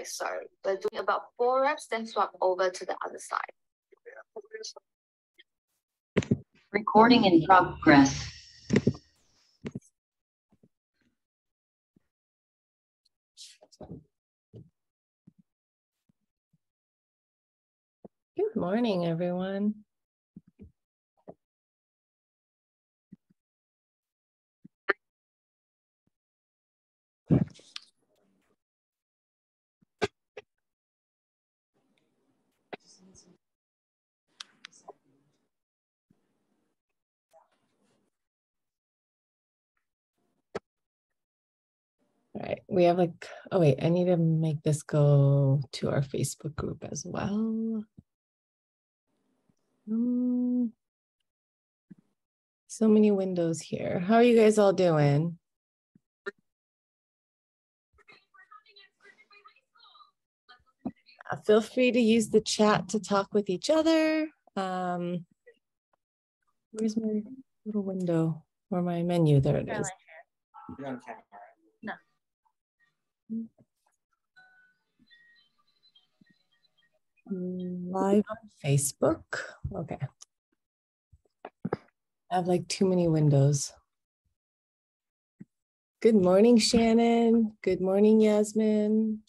Sorry, we're doing about 4 reps, then swap over to the other side. Recording in progress. Good morning, everyone. All right, we have like, oh wait, I need to make this go to our Facebook group as well. So many windows here. How are you guys all doing? Feel free to use the chat to talk with each other. Where's my little window or my menu? There it is. You're on camera. No. Live on Facebook. Okay. I have like too many windows. Good morning, Shannon. Good morning, Yasmin.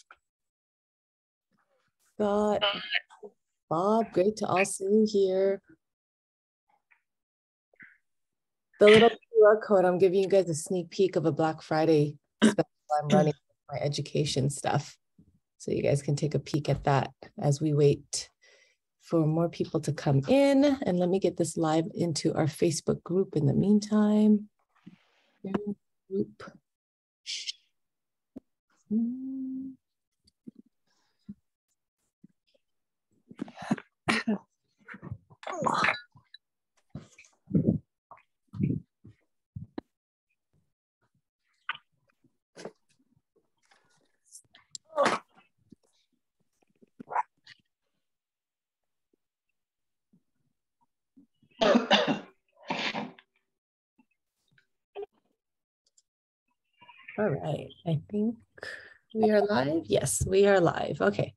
Scott, Bob, great to all see you here. The little QR code, I'm giving you guys a sneak peek of a Black Friday special I'm running my education stuff. So you guys can take a peek at that as we wait for more people to come in. And let me get this live into our Facebook group in the meantime. Group. All right, I think we are live. Yes, we are live. Okay.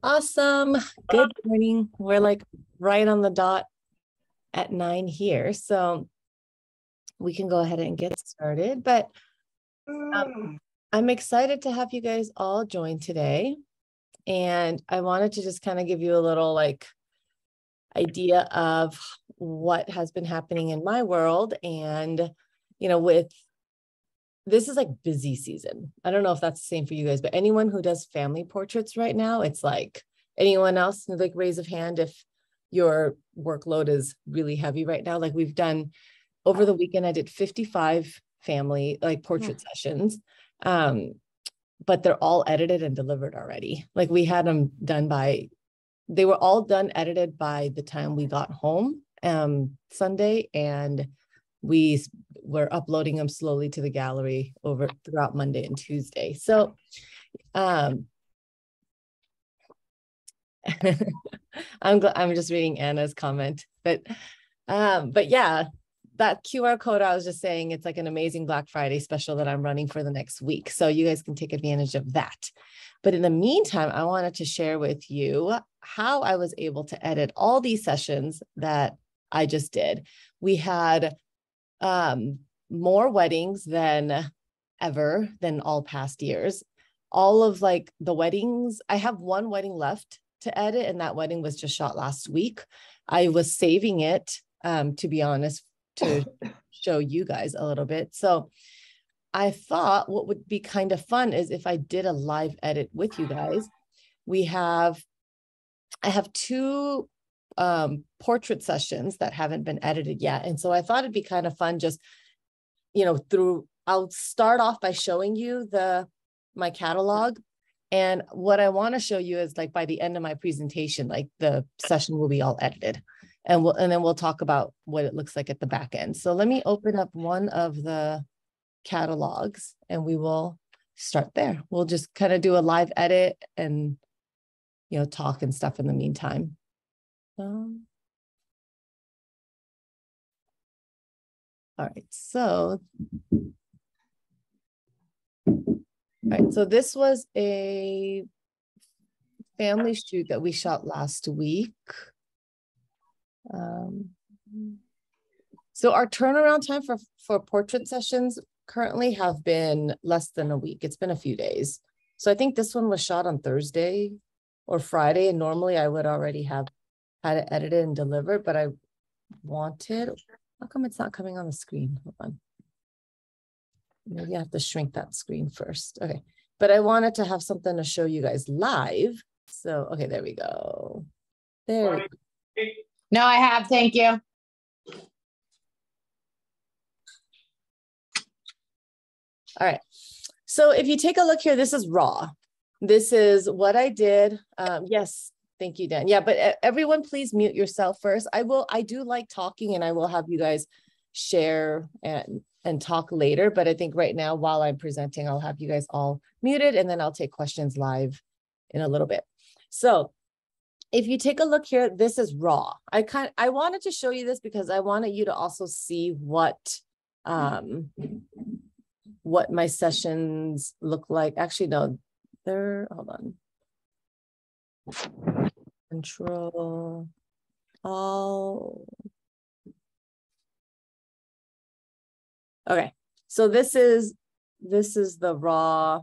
Awesome. Good morning. We're like right on the dot at 9 here. So we can go ahead and get started. But I'm excited to have you guys all join today. And I wanted to just kind of give you a little like idea of what has been happening in my world. And, you know, with this is like busy season. I don't know if that's the same for you guys, but anyone who does family portraits right now, it's like anyone else, like raise of hand if your workload is really heavy right now. Like we've done over the weekend, I did 55 family like portrait sessions. But they're all edited and delivered already. Like we had them done they were all done, edited by the time we got home Sunday, and we were uploading them slowly to the gallery throughout Monday and Tuesday. So I'm just reading Anna's comment, but yeah, that QR code, I was just saying, it's like an amazing Black Friday special that I'm running for the next week. So you guys can take advantage of that. But in the meantime, I wanted to share with you how I was able to edit all these sessions that I just did. We had more weddings than all past years. All of like the weddings, I have one wedding left to edit, and that wedding was just shot last week. I was saving it, to be honest, to show you guys a little bit. So I thought what would be kind of fun is if I did a live edit with you guys. I have two portrait sessions that haven't been edited yet. And so I thought it'd be kind of fun just, you know, I'll start off by showing you my catalog. And what I want to show you is like by the end of my presentation, like the session will be all edited. And then we'll talk about what it looks like at the back end. So let me open up one of the catalogs and we will start there. We'll just kind of do a live edit and, you know, talk and stuff in the meantime. All right, so right, so this was a family shoot that we shot last week. So our turnaround time for portrait sessions currently have been less than a week. It's been a few days. So I think this one was shot on Thursday or Friday, and normally I would already have had it edited and delivered, but I wanted, how come it's not coming on the screen? Hold on. Maybe I have to shrink that screen first. Okay, but I wanted to have something to show you guys live. So, okay, there we go. There we go. No, I have, thank you. All right. So if you take a look here, this is raw. This is what I did. Yes, thank you, Dan. Yeah, but everyone please mute yourself first. I do like talking, and I will have you guys share and talk later. But I think right now, while I'm presenting, I'll have you guys all muted, and then I'll take questions live in a little bit. So if you take a look here, this is raw. I wanted to show you this because I wanted you to also see what my sessions look like. Actually, no, hold on. Control, all. Okay, so this is the raw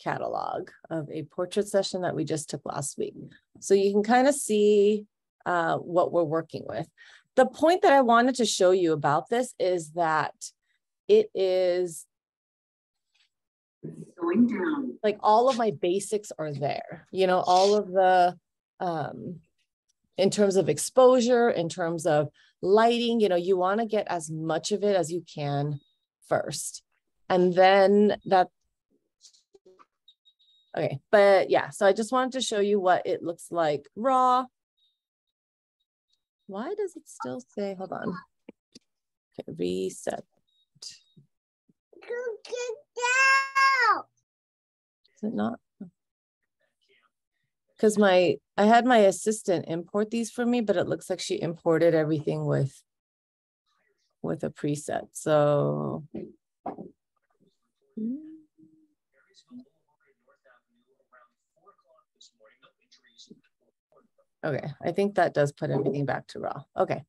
catalog of a portrait session that we just took last week. So you can kind of see what we're working with. The point that I wanted to show you about this is that it is Going down. like all of my basics are there, you know, all of the, in terms of exposure, in terms of lighting, you know, you want to get as much of it as you can first. And then okay, but yeah, so I just wanted to show you what it looks like raw. Why does it still say, hold on. Okay, reset. Is it not? Because I had my assistant import these for me, but it looks like she imported everything with a preset. So okay, I think that does put everything back to raw. Okay.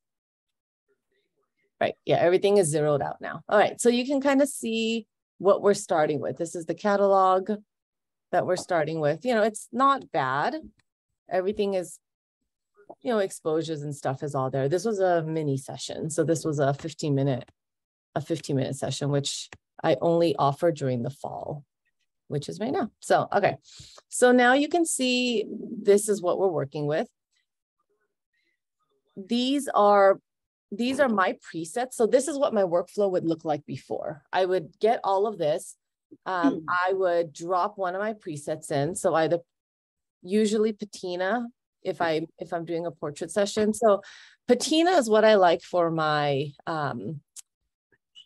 Right, yeah, everything is zeroed out now. All right, so you can kind of see what we're starting with. This is the catalog that we're starting with. You know, it's not bad. Everything is, you know, exposures and stuff is all there. This was a mini session. So this was a 15-minute session, which I only offer during the fall, which is right now. So, okay. So now you can see this is what we're working with. These are my presets. So this is what my workflow would look like before. I would get all of this. I would drop one of my presets in. So either usually patina, if I'm doing a portrait session. So patina is what I like for my,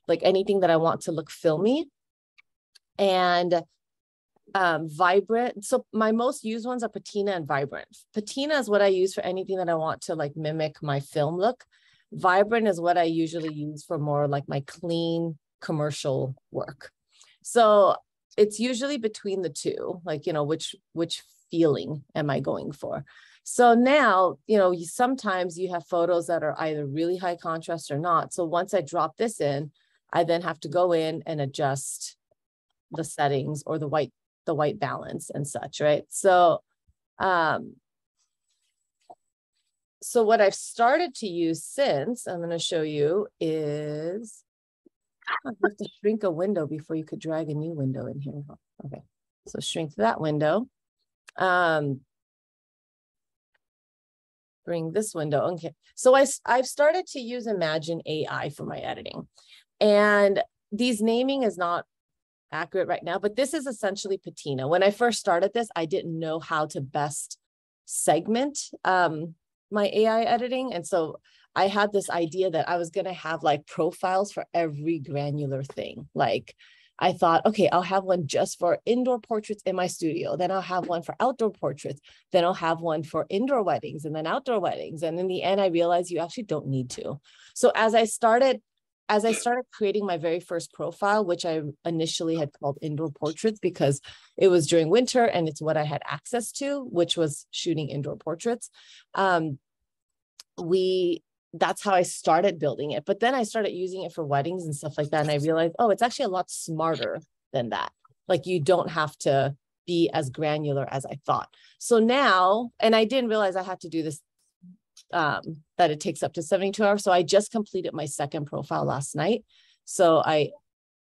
like anything that I want to look filmy. And vibrant. So my most used ones are patina and vibrant. Patina is what I use for anything that I want to like mimic my film look. Vibrant is what I usually use for more like my clean commercial work. So it's usually between the two, like, you know, which feeling am I going for? So now, you know, sometimes you have photos that are either really high contrast or not. So once I drop this in, I then have to go in and adjust the settings or the white balance and such, right? So, so what I've started to use since, I'm going to show you is, you have to shrink a window before you could drag a new window in here. Okay, so shrink that window. Bring this window. Okay, so I've started to use Imagen AI for my editing, and these naming is not accurate right now, but this is essentially patina. When I first started this, I didn't know how to best segment my AI editing. And so I had this idea that I was going to have like profiles for every granular thing. Like I thought, okay, I'll have one just for indoor portraits in my studio. Then I'll have one for outdoor portraits. Then I'll have one for indoor weddings and then outdoor weddings. And in the end, I realized you actually don't need to. So as I started as I started creating my very first profile, which I initially had called indoor portraits because it was during winter and it's what I had access to, which was shooting indoor portraits. That's how I started building it. But then I started using it for weddings and stuff like that. And I realized, oh, it's actually a lot smarter than that. Like you don't have to be as granular as I thought. So now, and I didn't realize I had to do this, that it takes up to 72 hours. So I just completed my second profile last night. So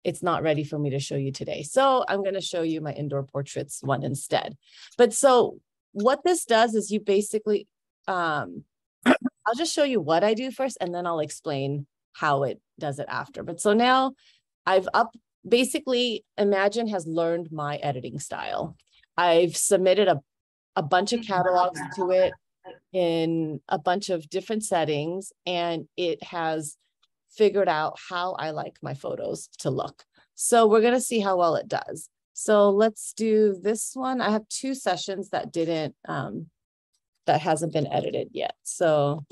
it's not ready for me to show you today. So I'm going to show you my indoor portraits one instead. But so what this does is you basically, I'll just show you what I do first, and then I'll explain how it does it after. But so now basically Imagen has learned my editing style. I've submitted a bunch of catalogs to it in a bunch of different settings, and it has figured out how I like my photos to look. So we're going to see how well it does. So let's do this one. I have 2 sessions that that hasn't been edited yet. So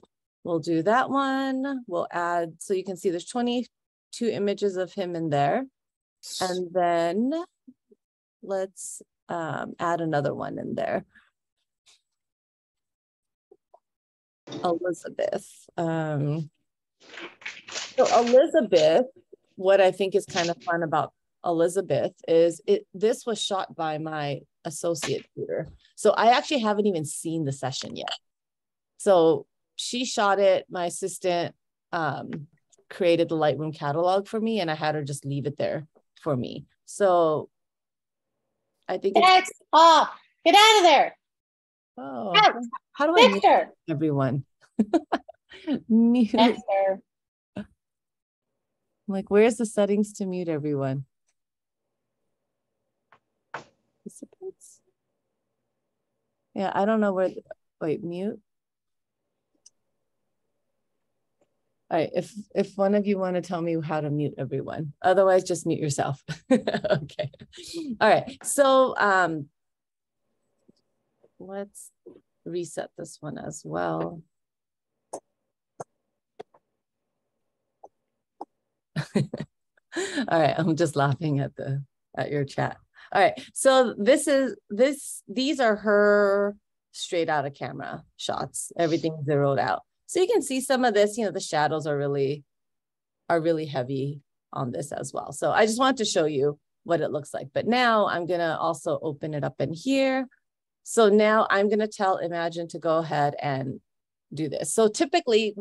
we'll do that one. We'll add, so you can see there's 22 images of him in there. And then let's add another one in there. Elizabeth. So Elizabeth, what I think is kind of fun about Elizabeth is this was shot by my associate tutor. So I actually haven't even seen the session yet. So she shot it. My assistant created the Lightroom catalog for me, and I had her just leave it there for me. So I think Next off. Get out of there. Oh, Out. how do I mute Victor. everyone? Mute. Victor. I'm like, where's the settings to mute everyone? Participants? Yeah, I don't know where. Wait, mute. All right, if one of you want to tell me how to mute everyone, otherwise just mute yourself. Okay. All right. So let's reset this one as well. All right, I'm just laughing at your chat. All right, so these are her straight out of camera shots, everything zeroed out. So you can see some of this, the shadows are really heavy on this as well. So I just wanted to show you what it looks like. But now I'm gonna also open it up in here. So now I'm gonna tell Imagen to go ahead and do this. So typically,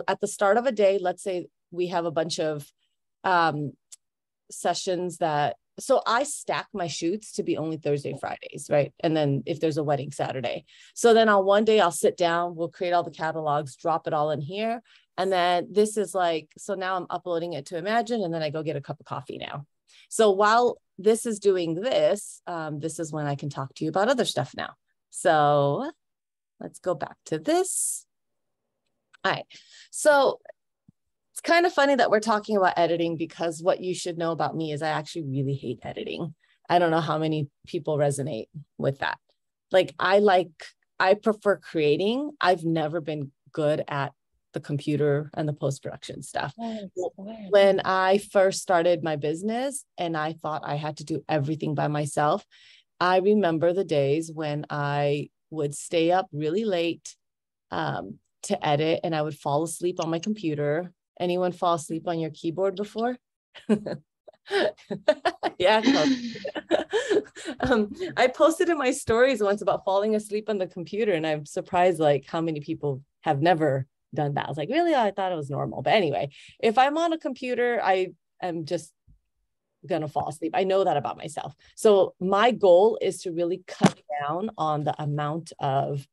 at the start of a day, let's say we have a bunch of sessions so I stack my shoots to be only Thursday, Fridays, right? And then if there's a wedding Saturday. So then on one day I'll sit down, we'll create all the catalogs, drop it all in here. And then this is so now I'm uploading it to Imagen, and then I go get a cup of coffee now. So while this is doing this, this is when I can talk to you about other stuff now. So let's go back to this. All right, so it's kind of funny that we're talking about editing, because what you should know about me is I actually really hate editing. I don't know how many people resonate with that. I prefer creating. I've never been good at the computer and the post-production stuff. When I first started my business and I thought I had to do everything by myself, I remember the days when I would stay up really late to edit, and I would fall asleep on my computer. Anyone fall asleep on your keyboard before? Yeah. I posted in my stories once about falling asleep on the computer, and I'm surprised how many people have never done that. I was like, really? I thought it was normal. But anyway, if I'm on a computer, I am just gonna fall asleep. I know that about myself. So my goal is to really cut down on the amount of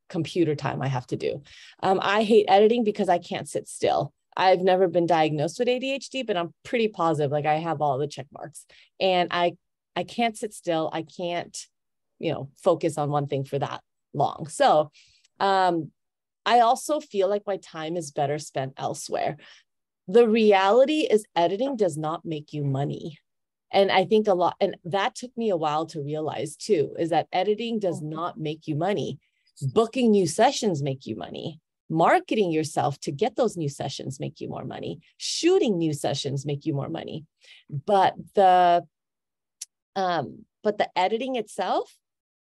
computer time I have to do. I hate editing because I can't sit still. I've never been diagnosed with ADHD, but I'm pretty positive, I have all the check marks, and I can't sit still. I can't, focus on one thing for that long. So I also feel like my time is better spent elsewhere. The reality is editing does not make you money. And I think and that took me a while to realize too, is that editing does not make you money. Booking new sessions make you money. Marketing yourself to get those new sessions make you more money. Shooting new sessions make you more money. But the editing itself,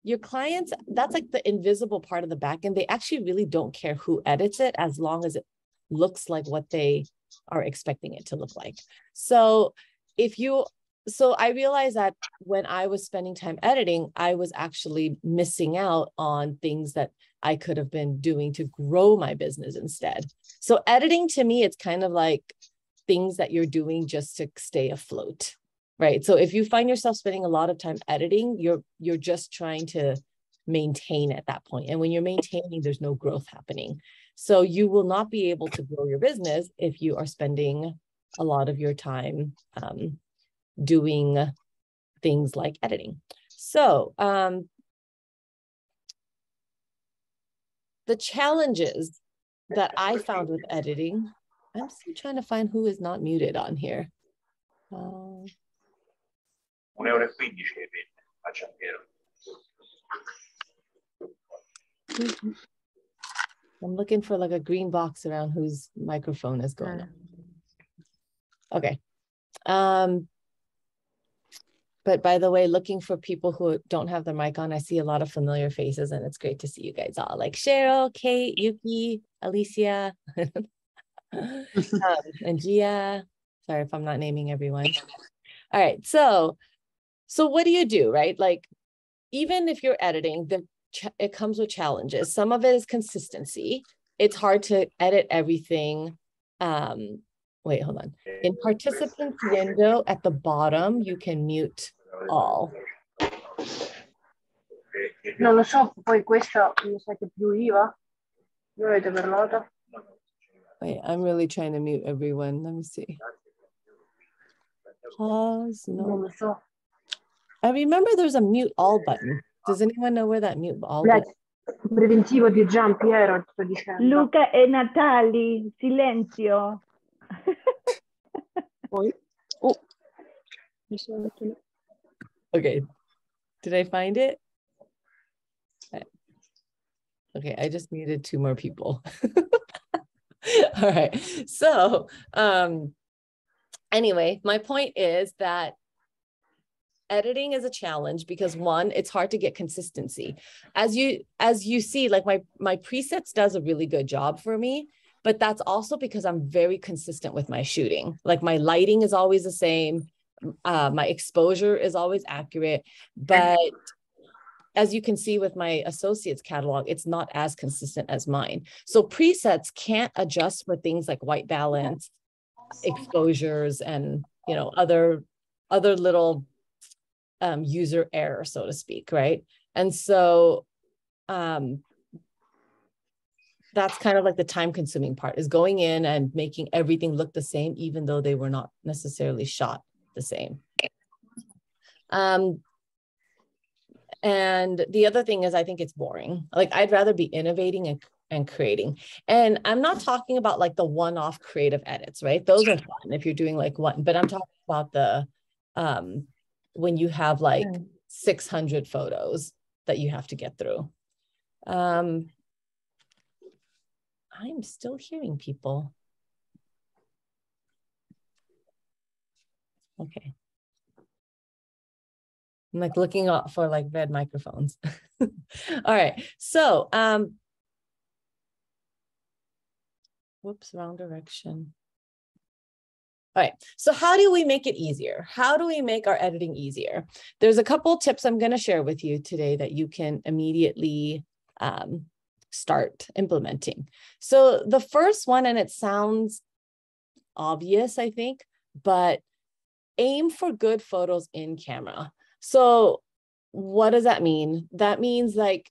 your clients, that's like the invisible part of the back end. They actually really don't care who edits it as long as it looks like what they are expecting it to look like. So I realized that when I was spending time editing, I was actually missing out on things that I could have been doing to grow my business instead. So editing to me, it's kind of like things that you're doing just to stay afloat, right? So if you find yourself spending a lot of time editing, you're just trying to maintain at that point. And when you're maintaining, there's no growth happening. So you will not be able to grow your business if you are spending a lot of your time doing things like editing. So the challenges that I found with editing, I'm still trying to find who is not muted on here. 1,15 €, facciamo vedere. I'm looking for like a green box around whose microphone is going on. Okay. But by the way, looking for people who don't have their mic on, I see a lot of familiar faces, and it's great to see you guys all, like Cheryl, Kate, Yuki, Alicia, and Gia. Sorry if I'm not naming everyone. All right, so what do you do, right? Like, even if you're editing, it comes with challenges. Some of it is consistency. It's hard to edit everything. Wait, hold on. In participants window at the bottom, you can mute all. Non lo so, poi questa mi sa che più IVA. Voi avete parlato? Wait, I'm really trying to mute everyone. Let me see. Pause. No. Non lo so. I remember there's a mute all button. Does anyone know where that mute all button? Preventivo di Gian Piero, sto dicendo. Luca e Natali, silenzio. Poi, mi sono Okay, did I find it? Okay, I just muted 2 more people. All right, so anyway, my point is that editing is a challenge because, one, it's hard to get consistency. As you see, like my presets does a really good job for me, but that's also because I'm very consistent with my shooting. Like, my lighting is always the same. My exposure is always accurate, but as you can see with my associates catalog, it's not as consistent as mine. So presets can't adjust for things like white balance, exposures, and, you know, other little user error, so to speak, right? And so that's kind of like the time consuming part, is going in and making everything look the same, even though they were not necessarily shot the same. And the other thing is, I think it's boring. Like, I'd rather be innovating and creating. And I'm not talking about like the one-off creative edits, right? Those are fun if you're doing like one, but I'm talking about the when you have like 600 photos that you have to get through. I'm still hearing people. Okay. I'm like looking up for like red microphones. All right. So, whoops, wrong direction. All right. So how do we make it easier? How do we make our editing easier? There's a couple tips I'm going to share with you today that you can immediately start implementing. So the first one, and it sounds obvious, I think, but aim for good photos in camera. So what does that mean? That means, like,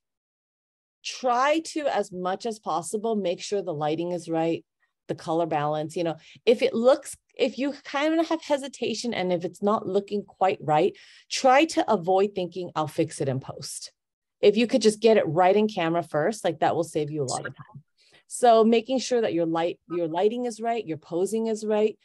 try to, as much as possible, make sure the lighting is right, the color balance. You know, if you kind of have hesitation and if it's not looking quite right, try to avoid thinking I'll fix it in post. If you could just get it right in camera first, like, that will save you a lot of time. So making sure that your lighting is right, your posing is right.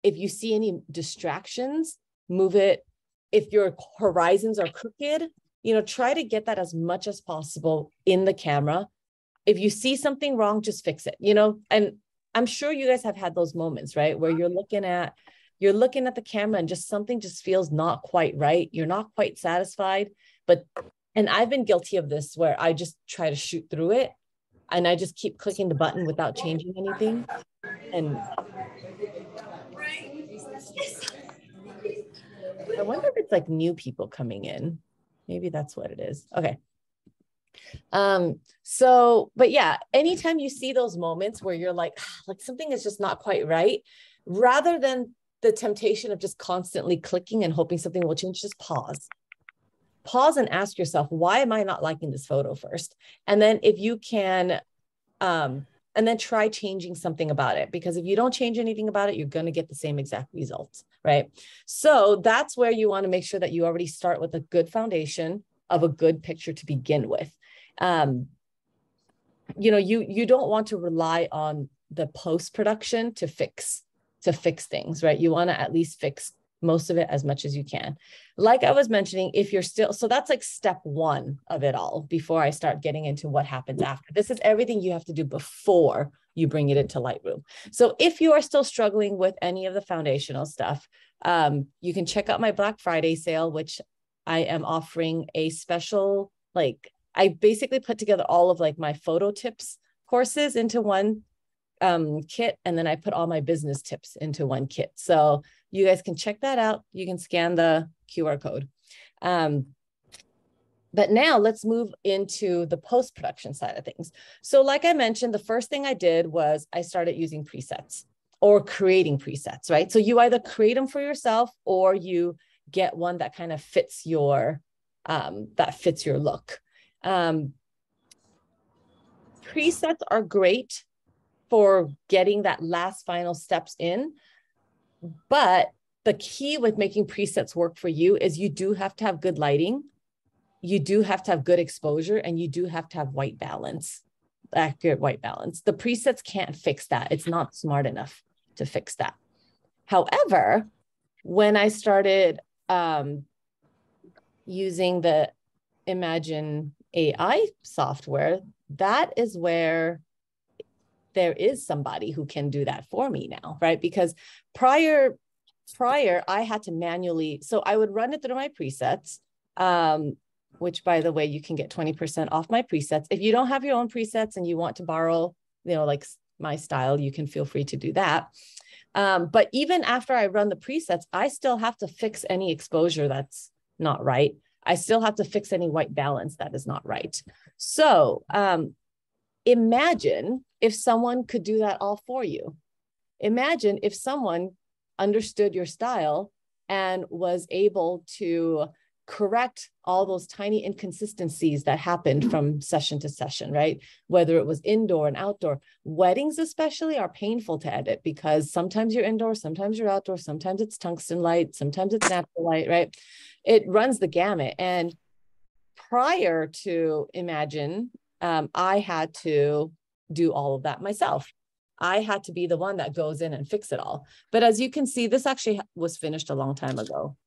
If you see any distractions, move it. If your horizons are crooked, you know, try to get that as much as possible in the camera. if you see something wrong, just fix it, you know? And I'm sure you guys have had those moments, right? Where you're looking at the camera and just something just feels not quite right. You're not quite satisfied, and I've been guilty of this where I just try to shoot through it and I just keep clicking the button without changing anything. And I wonder if it's like new people coming in. Maybe that's what it is. Okay. But yeah, anytime you see those moments where you're like something is just not quite right, rather than the temptation of just constantly clicking and hoping something will change, just pause and ask yourself, why am I not liking this photo first? And then if you can, and then try changing something about it, because if you don't change anything about it, you're going to get the same exact results, right? So that's where you want to make sure that you already start with a good foundation of a good picture to begin with. You know, you don't want to rely on the post-production to fix things, right? You want to at least fix most of it as much as you can. Like I was mentioning, if you're still, so that's like step one of it all before I start getting into what happens after. This is everything you have to do before you bring it into Lightroom. So if you are still struggling with any of the foundational stuff, you can check out my Black Friday sale, which I am offering a special, like, I basically put together all of like my photo tips courses into one kit, and then I put all my business tips into one kit. So you guys can check that out. You can scan the QR code. But now let's move into the post-production side of things. So like I mentioned, the first thing I did was I started using presets or creating presets, right? So you either create them for yourself or you get one that kind of fits your look. Presets are great for getting that last final steps in, but the key with making presets work for you is you do have to have good lighting, you do have to have good exposure, and you do have to have white balance, accurate white balance. The presets can't fix that. It's not smart enough to fix that. However, when I started using the imagen AI software, that is where there is somebody who can do that for me now, right? Because prior I had to manually, so I would run it through my presets, which by the way, you can get 20% off my presets. If you don't have your own presets and you want to borrow, you know, like my style, you can feel free to do that. But even after I run the presets, I still have to fix any exposure that's not right. I still have to fix any white balance that is not right. So imagine if someone could do that all for you. Imagine if someone understood your style and was able to correct all those tiny inconsistencies that happened from session to session, right? Whether it was indoor and outdoor. Weddings especially are painful to edit because sometimes you're indoor, sometimes you're outdoor, sometimes it's tungsten light, sometimes it's natural light, right? It runs the gamut. And prior to Imagen, I had to do all of that myself. I had to be the one that goes in and fix it all. But as you can see, this actually was finished a long time ago.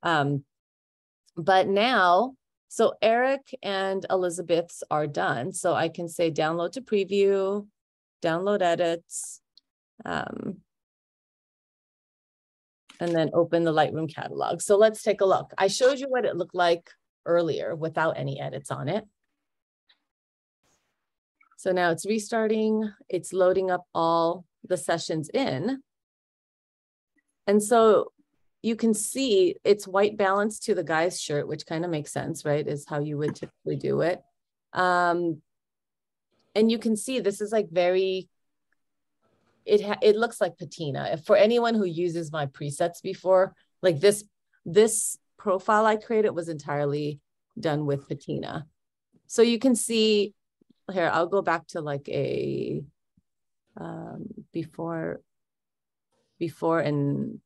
But now, so Eric and Elizabeth's are done. So I can say download to preview, download edits, and then open the Lightroom catalog. So let's take a look. I showed you what it looked like earlier without any edits on it. So now it's restarting. It's loading up all the sessions in. And so you can see it's white balance to the guy's shirt, which kind of makes sense, right? Is how you would typically do it. And you can see this is like very, it looks like patina. If for anyone who uses my presets before, like this profile I created was entirely done with patina. So you can see here, I'll go back to like a before and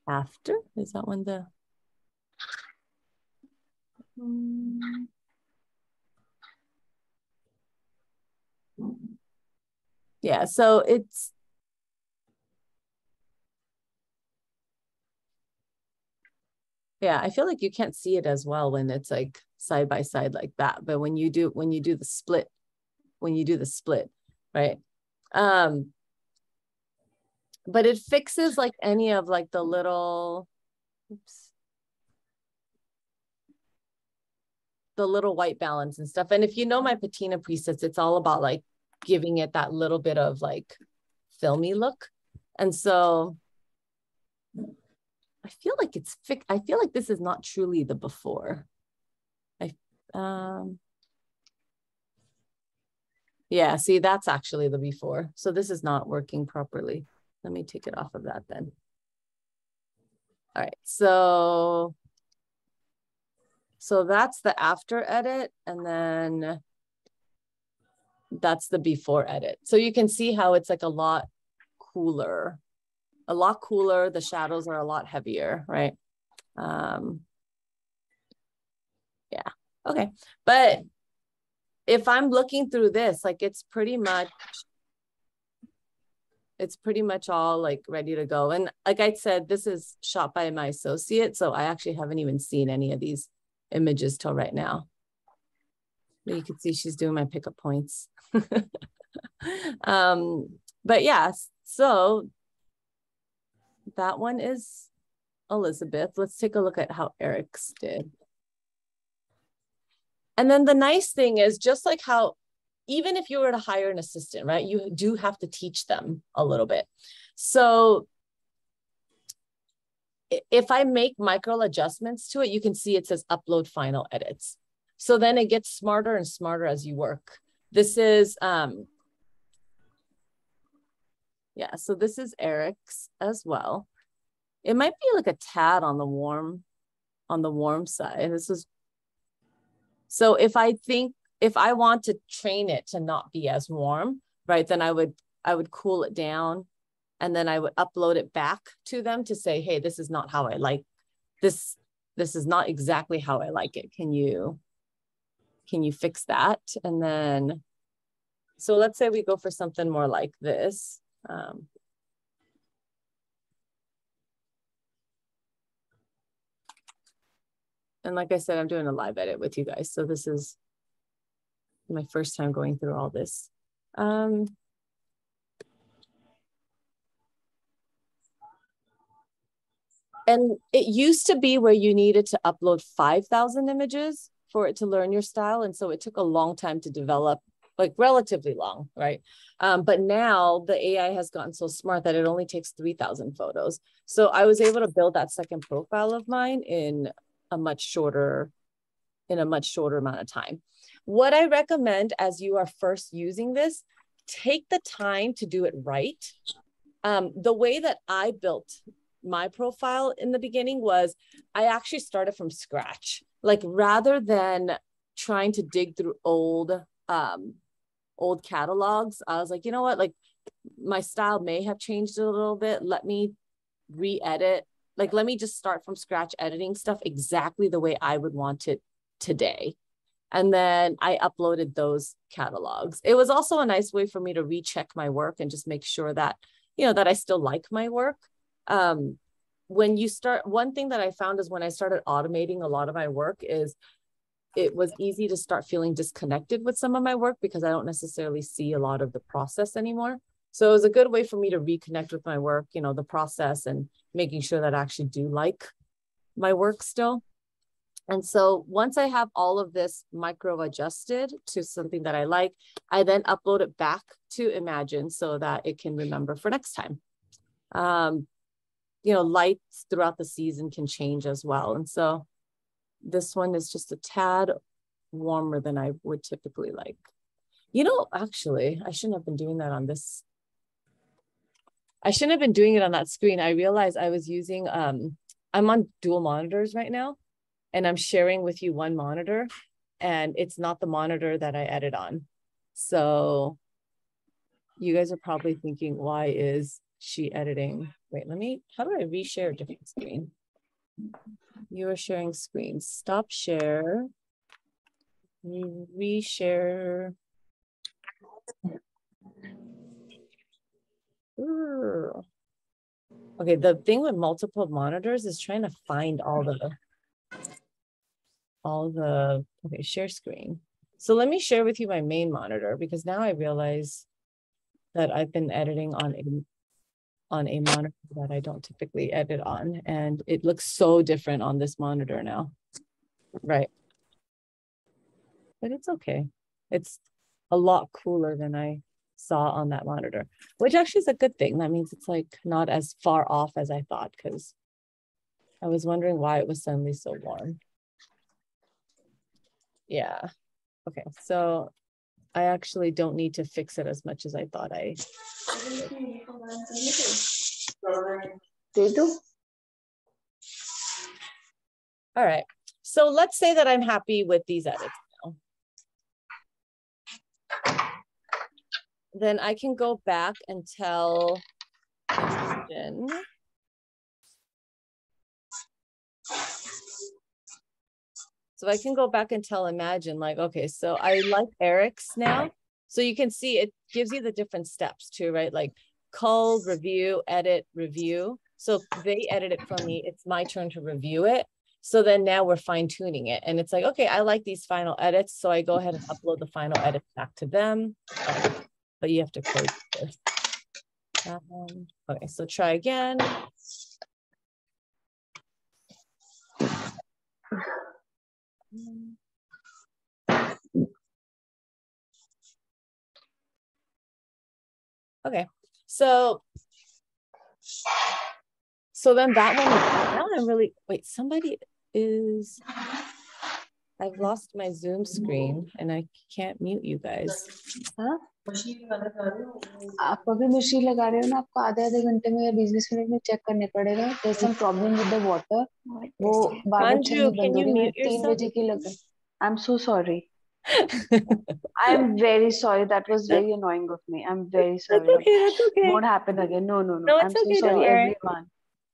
after. Is that one the yeah, so it's yeah, I feel like you can't see it as well when it's like side by side like that, but when you do the split when you do the split, right? But it fixes like any of like the little, oops, the little white balance and stuff. And if you know my patina presets, it's all about like giving it that little bit of like filmy look. And so I feel like it's I feel like this is not truly the before. Yeah, see, that's actually the before. So this is not working properly. Let me take it off of that then. All right, so that's the after edit, and then that's the before edit. So you can see how it's like a lot cooler. The shadows are a lot heavier, right? Yeah, okay. But if I'm looking through this, like it's pretty much all like ready to go. And like I said, this is shot by my associate, so I actually haven't even seen any of these images till right now. But you can see she's doing my pickup points. But yeah, so that one is Elizabeth. Let's take a look at how Eric's did. And then the nice thing is, just like how, even if you were to hire an assistant, right, you do have to teach them a little bit. So if I make micro adjustments to it, you can see it says upload final edits. So then it gets smarter and smarter as you work. This is, yeah, so this is Eric's as well. It might be like a tad on the warm side. This is, so if I want to train it to not be as warm, right, then I would cool it down, and then I would upload it back to them to say, hey, this is not how I like this. This is not exactly how I like it. Can you fix that? And then, so let's say we go for something more like this. And like I said, I'm doing a live edit with you guys. So this is my first time going through all this. And it used to be where you needed to upload 5,000 images for it to learn your style. And so it took a long time to develop, like relatively long, right? But now the AI has gotten so smart that it only takes 3,000 photos. So I was able to build that second profile of mine in a much shorter amount of time. What I recommend as you are first using this, take the time to do it right. The way that I built my profile in the beginning was I actually started from scratch. Like rather than trying to dig through old catalogs, I was like, you know what, like my style may have changed a little bit. Let me re-edit. Like, let me just start from scratch editing stuff exactly the way I would want it today. And then I uploaded those catalogs. It was also a nice way for me to recheck my work and just make sure that, you know, that I still like my work. When you start, one thing that I found is when I started automating a lot of my work is it was easy to start feeling disconnected with some of my work because I don't necessarily see a lot of the process anymore. So it was a good way for me to reconnect with my work, you know, the process, and making sure that I actually do like my work still. And so once I have all of this micro adjusted to something that I like, I then upload it back to Imagen so that it can remember for next time. You know, lights throughout the season can change as well. And so this one is just a tad warmer than I would typically like. You know, actually, I shouldn't have been doing that on this. I shouldn't have been doing it on that screen. I realized I was using, I'm on dual monitors right now, and I'm sharing with you one monitor, and it's not the monitor that I edit on. So you guys are probably thinking, why is she editing? Wait, how do I reshare a different screen? You are sharing screens. Stop share. Reshare. Ooh. Okay, the thing with multiple monitors is trying to find all the, okay, share screen. So let me share with you my main monitor, because now I realize that I've been editing on a monitor that I don't typically edit on, and it looks so different on this monitor now. Right. But it's okay. It's a lot cooler than I saw on that monitor, which actually is a good thing. That means it's like not as far off as I thought, because I was wondering why it was suddenly so warm. Yeah. Okay. So I actually don't need to fix it as much as I thought I They do. All right. So let's say that I'm happy with these edits now. Then I can go back and tell imagen. So I can go back and tell imagen, like, okay, so I like Eric's now. So you can see it gives you the different steps too, right? Like cull, review, edit, review. So they edit it for me. It's my turn to review it. So then now we're fine tuning it. And it's like, okay, I like these final edits. So I go ahead and upload the final edits back to them. But you have to close this. Okay, so try again. Okay, so then that one, now I'm really, wait, somebody is, I've lost my Zoom screen and I can't mute you guys. हाँ? आप अभी machine लगा रहे हो ना, आपको आधे घंटे में या 20 मिनट में चेक करने पड़ेगा. There's some problem with the water. वो बार-बार Anju, बंद can हो you रही है. mute 3 yourself? बजे की लगा. I'm so sorry. I'm very sorry. That was very annoying of me. I'm very sorry. That's okay, that's okay. Won't happen again. No. No, I'm it's so okay, don't sorry, worry. everyone.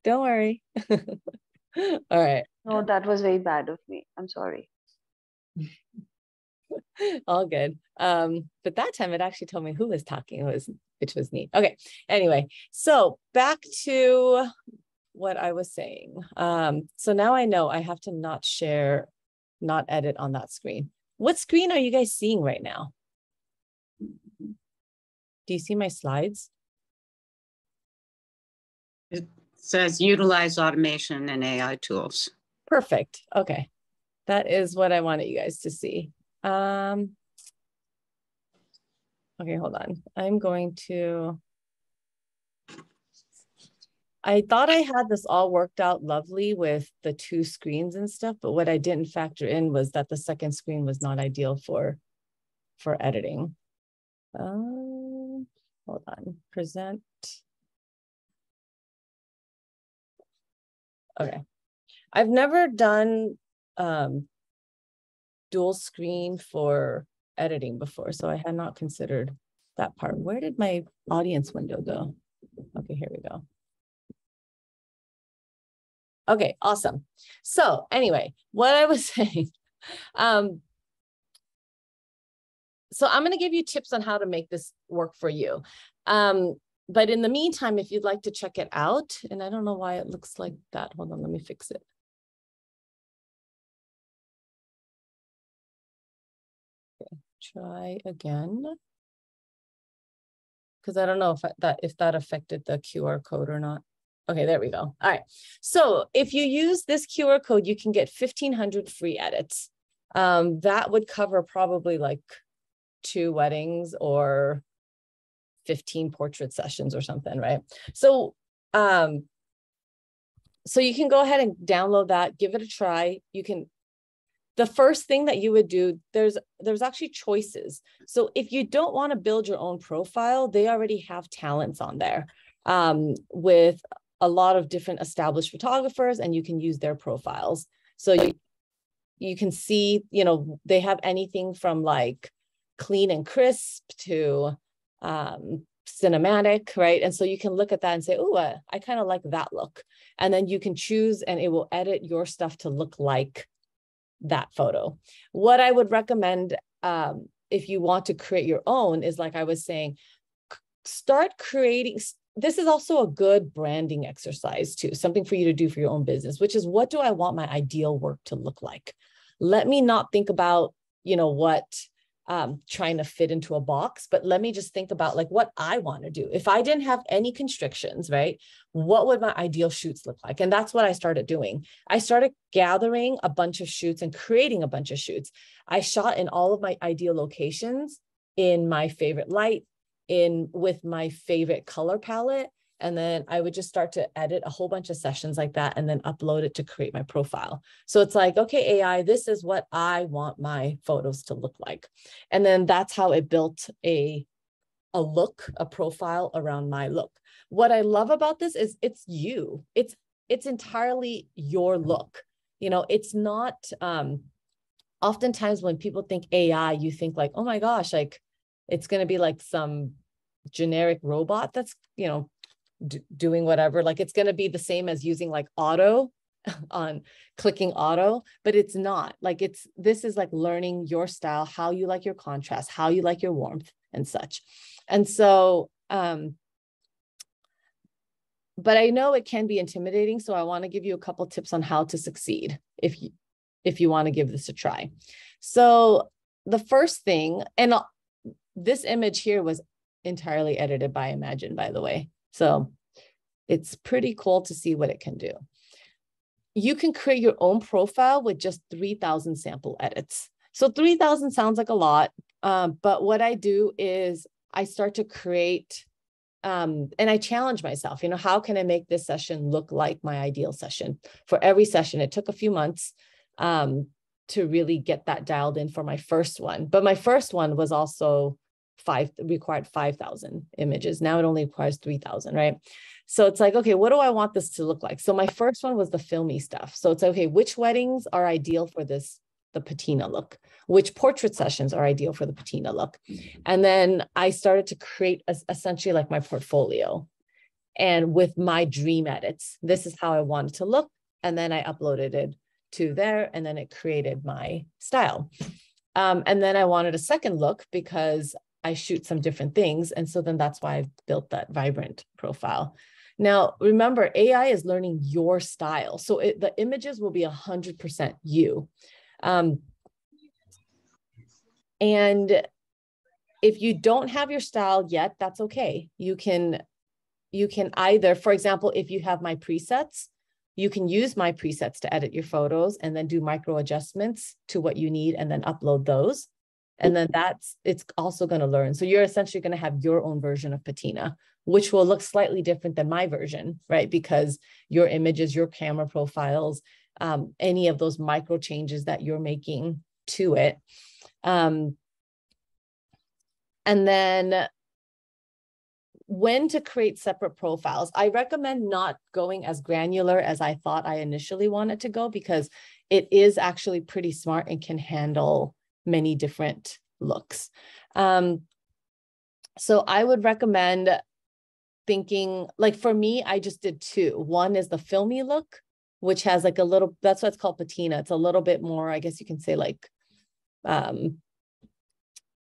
Don't worry. All right. No, that was very bad of me. I'm sorry. All good. But that time it actually told me who was talking, which was neat. Okay. Anyway, so back to what I was saying. So now I know I have to not share, not edit on that screen. What screen are you guys seeing right now? Do you see my slides? It says utilize automation and AI tools. Perfect. Okay. That is what I wanted you guys to see. Okay, hold on. I'm going to, I thought I had this all worked out lovely with the 2 screens and stuff, but what I didn't factor in was that the second screen was not ideal for editing. Hold on, present. Okay. I've never done dual screen for editing before, so I had not considered that part. Where did my audience window go? Okay, here we go. Okay, awesome. So anyway, what I was saying, so I'm going to give you tips on how to make this work for you. But in the meantime, if you'd like to check it out, and I don't know why it looks like that. Hold on, let me fix it. Okay, try again. Because I don't know if that affected the QR code or not. Okay, there we go. All right. So if you use this QR code, you can get 1,500 free edits. That would cover probably like 2 weddings or 15 portrait sessions or something, right? So, so you can go ahead and download that, give it a try. You can, the first thing that you would do, there's actually choices. So if you don't want to build your own profile, they already have talents on there with a lot of different established photographers, and you can use their profiles. So you can see, you know, they have anything from like clean and crisp to cinematic, right? And so you can look at that and say, oh, I kind of like that look. And then you can choose and it will edit your stuff to look like that photo. What I would recommend if you want to create your own is, like I was saying, start creating. This is also a good branding exercise too, something for you to do for your own business, which is, what do I want my ideal work to look like? Let me not think about, you know, what trying to fit into a box, but let me just think about like what I want to do. If I didn't have any constrictions, right? What would my ideal shoots look like? And that's what I started doing. I started gathering a bunch of shoots and creating a bunch of shoots. I shot in all of my ideal locations, in my favorite light, with my favorite color palette. And then I would just start to edit a whole bunch of sessions like that and then upload it to create my profile. So it's like, okay, AI, this is what I want my photos to look like. And then that's how it built a look, a profile around my look. What I love about this is it's you. It's entirely your look. You know, it's not, oftentimes when people think AI, you think like, oh my gosh, like it's going to be like some generic robot that's, you know, doing whatever. Like it's going to be the same as using like auto on clicking auto, but it's not. Like this is like learning your style, how you like your contrast, how you like your warmth and such. And so, but I know it can be intimidating. So I want to give you a couple tips on how to succeed if you want to give this a try. So the first thing, and this image here was entirely edited by Imagen, by the way. So it's pretty cool to see what it can do. You can create your own profile with just 3,000 sample edits. So 3,000 sounds like a lot, but what I do is I start to create, and I challenge myself, you know, how can I make this session look like my ideal session? For every session, it took a few months to really get that dialed in for my first one. But my first one was also required 5,000 images. Now it only requires 3,000, right? So it's like, okay, what do I want this to look like? So my first one was the filmy stuff. So it's okay, which weddings are ideal for the patina look? Which portrait sessions are ideal for the patina look? And then I started to create essentially like my portfolio. And with my dream edits, this is how I wanted to look. And then I uploaded it to there, and then it created my style. And then I wanted a second look because I shoot some different things. And so then that's why I built that vibrant profile. Now, remember, AI is learning your style. So the images will be 100% you. And if you don't have your style yet, that's okay. You can either, for example, if you have my presets, you can use my presets to edit your photos and then do micro adjustments to what you need and then upload those. And then it's also going to learn. So you're essentially going to have your own version of patina, which will look slightly different than my version, right? Because your images, your camera profiles, any of those micro changes that you're making to it. And then when to create separate profiles, I recommend not going as granular as I thought I initially wanted to go, because it is actually pretty smart and can handle many different looks. So I would recommend thinking, like for me, I just did two. One is the filmy look, which has like a little, that's what it's called patina. It's a little bit more, I guess you can say like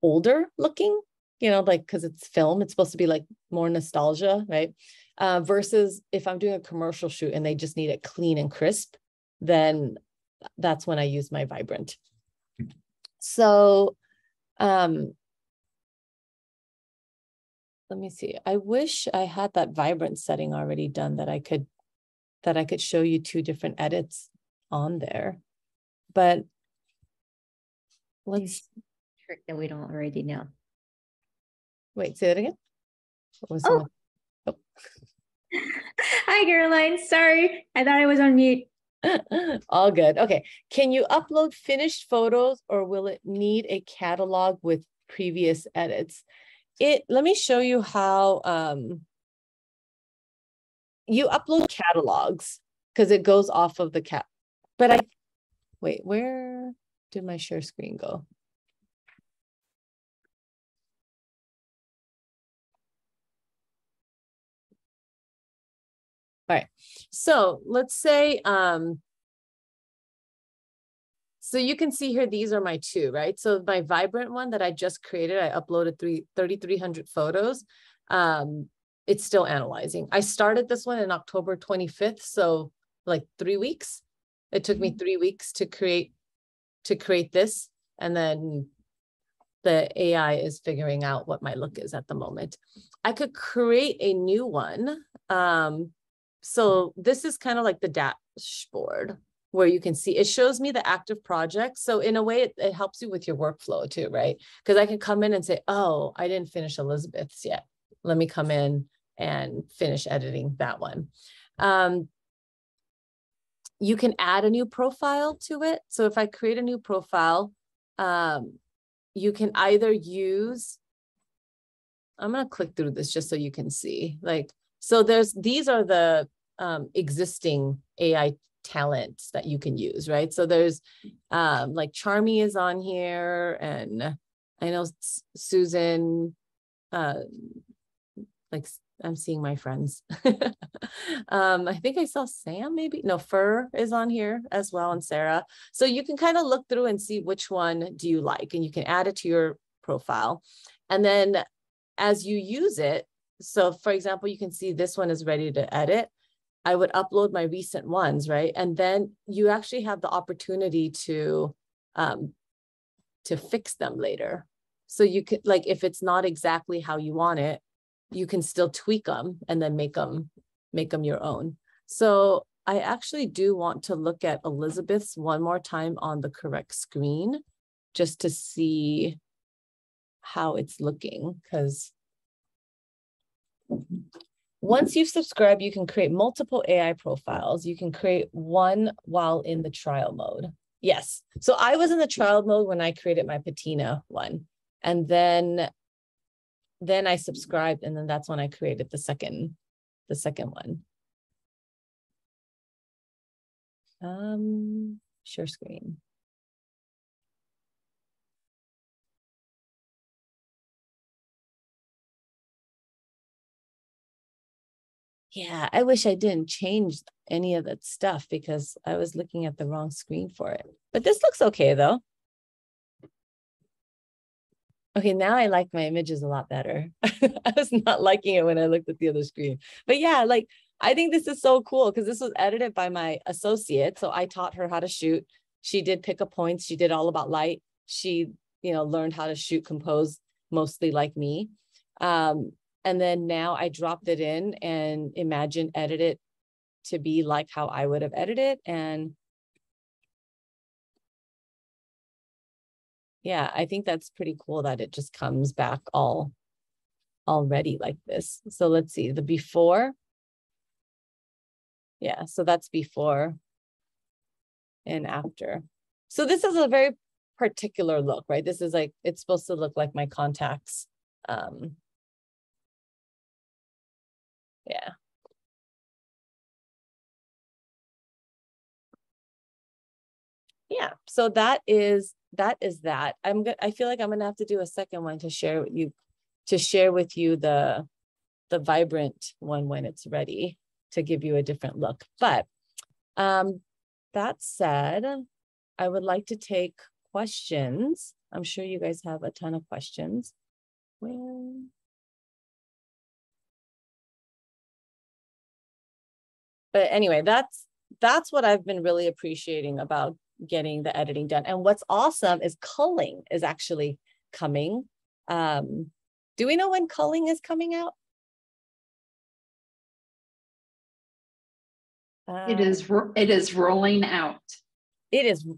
older looking, you know, like, cause it's film, it's supposed to be like more nostalgia, right? Versus if I'm doing a commercial shoot and they just need it clean and crisp, then that's when I use my vibrant. So, let me see. I wish I had that vibrant setting already done that I could show you two different edits on there, but let's trick that we don't already know. Wait, say that again. Oh. Hi, Caroline. Sorry. I thought I was on mute. All good. Okay. Can you upload finished photos or will it need a catalog with previous edits? Let me show you how you upload catalogs, because it goes off of the but wait, where did my share screen go? All right, so let's say, so you can see here, these are my two, right? So my vibrant one that I just created, I uploaded 3,300 photos. It's still analyzing. I started this one in October 25th. So like 3 weeks. It took me 3 weeks to create this. And then the AI is figuring out what my look is at the moment. I could create a new one. So this is kind of like the dashboard where you can see, it shows me the active projects. So in a way, it helps you with your workflow too, right? Because I can come in and say, oh, I didn't finish Elizabeth's yet. Let me come in and finish editing that one. You can add a new profile to it. So if I create a new profile, you can either use, I'm going to click through this just so you can see, like, so these are the existing AI talents that you can use, right? So there's like Charmy is on here, and I know Susan, like I'm seeing my friends. I think I saw Sam, maybe. No, Fur is on here as well, and Sarah. So you can kind of look through and see which one do you like, and you can add it to your profile. And then as you use it, so for example, you can see this one is ready to edit. I would upload my recent ones, right? And then you actually have the opportunity to fix them later. So you could, like, if it's not exactly how you want it, you can still tweak them and then make them your own. So I actually do want to look at Elizabeth's one more time on the correct screen, just to see how it's looking. Because once you subscribe, you can create multiple AI profiles. You can create one while in the trial mode. Yes. So I was in the trial mode when I created my patina one. And then I subscribed, and then that's when I created the second one. Share screen. Yeah, I wish I didn't change any of that stuff because I was looking at the wrong screen for it. But this looks okay though. Okay, now I like my images a lot better. I was not liking it when I looked at the other screen. But yeah, like, I think this is so cool because this was edited by my associate. So I taught her how to shoot. She did pick up points. She did all about light. She, learned how to shoot, compose, mostly like me. And then now I dropped it in and Imagen edit it to be like how I would have edited. And yeah, I think that's pretty cool that it just comes back already like this. So let's see the before. Yeah, so that's before and after. So this is a very particular look, right? This is like, it's supposed to look like my contacts. Yeah. Yeah, so that is that. I feel like I'm gonna have to do a second one to share with you, the vibrant one when it's ready, to give you a different look. But that said, I would like to take questions. I'm sure you guys have a ton of questions. But anyway, that's what I've been really appreciating about getting the editing done. And what's awesome is culling is actually coming. Do we know when culling is coming out? It is rolling out.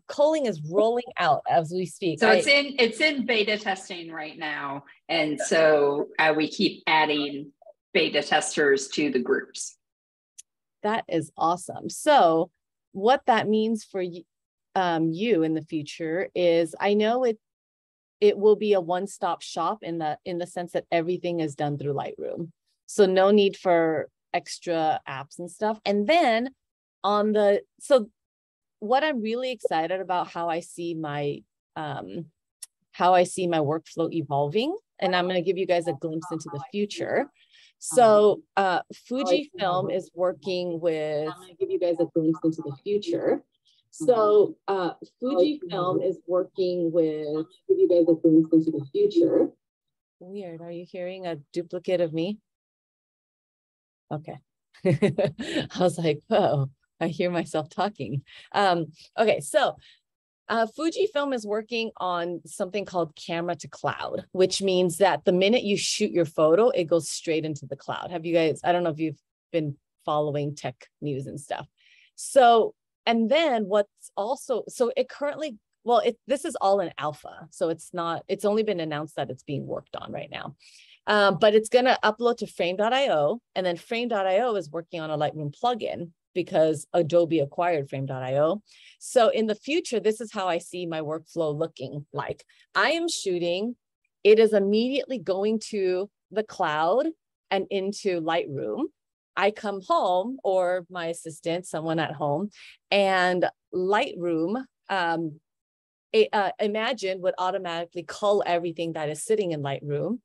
Culling is rolling out as we speak. So it's in beta testing right now. And so we keep adding beta testers to the groups. That is awesome. So what that means for you in the future is, I know it will be a one-stop shop in the sense that everything is done through Lightroom. So no need for extra apps and stuff. And then so what I'm really excited about, how I see my workflow evolving, and I'm going to give you guys a glimpse into the future. So Fujifilm is working with, I'm going to give you guys a glimpse into the future. So Fujifilm is working with, give you guys a glimpse into the future. Weird, are you hearing a duplicate of me? Okay. I was like, whoa, I hear myself talking. Okay, so Fujifilm is working on something called camera to cloud, which means that the minute you shoot your photo, it goes straight into the cloud. Have you guys, I don't know if you've been following tech news and stuff. So, and then what's also, so it currently, well, this is all in alpha. So it's not, it's only been announced that it's being worked on right now. But it's going to upload to frame.io, and then frame.io is working on a Lightroom plugin because Adobe acquired frame.io. So in the future, this is how I see my workflow looking like. I am shooting, it is immediately going to the cloud and into Lightroom. I come home, or my assistant, someone at home, and Lightroom, Imagen would automatically cull everything that is sitting in Lightroom,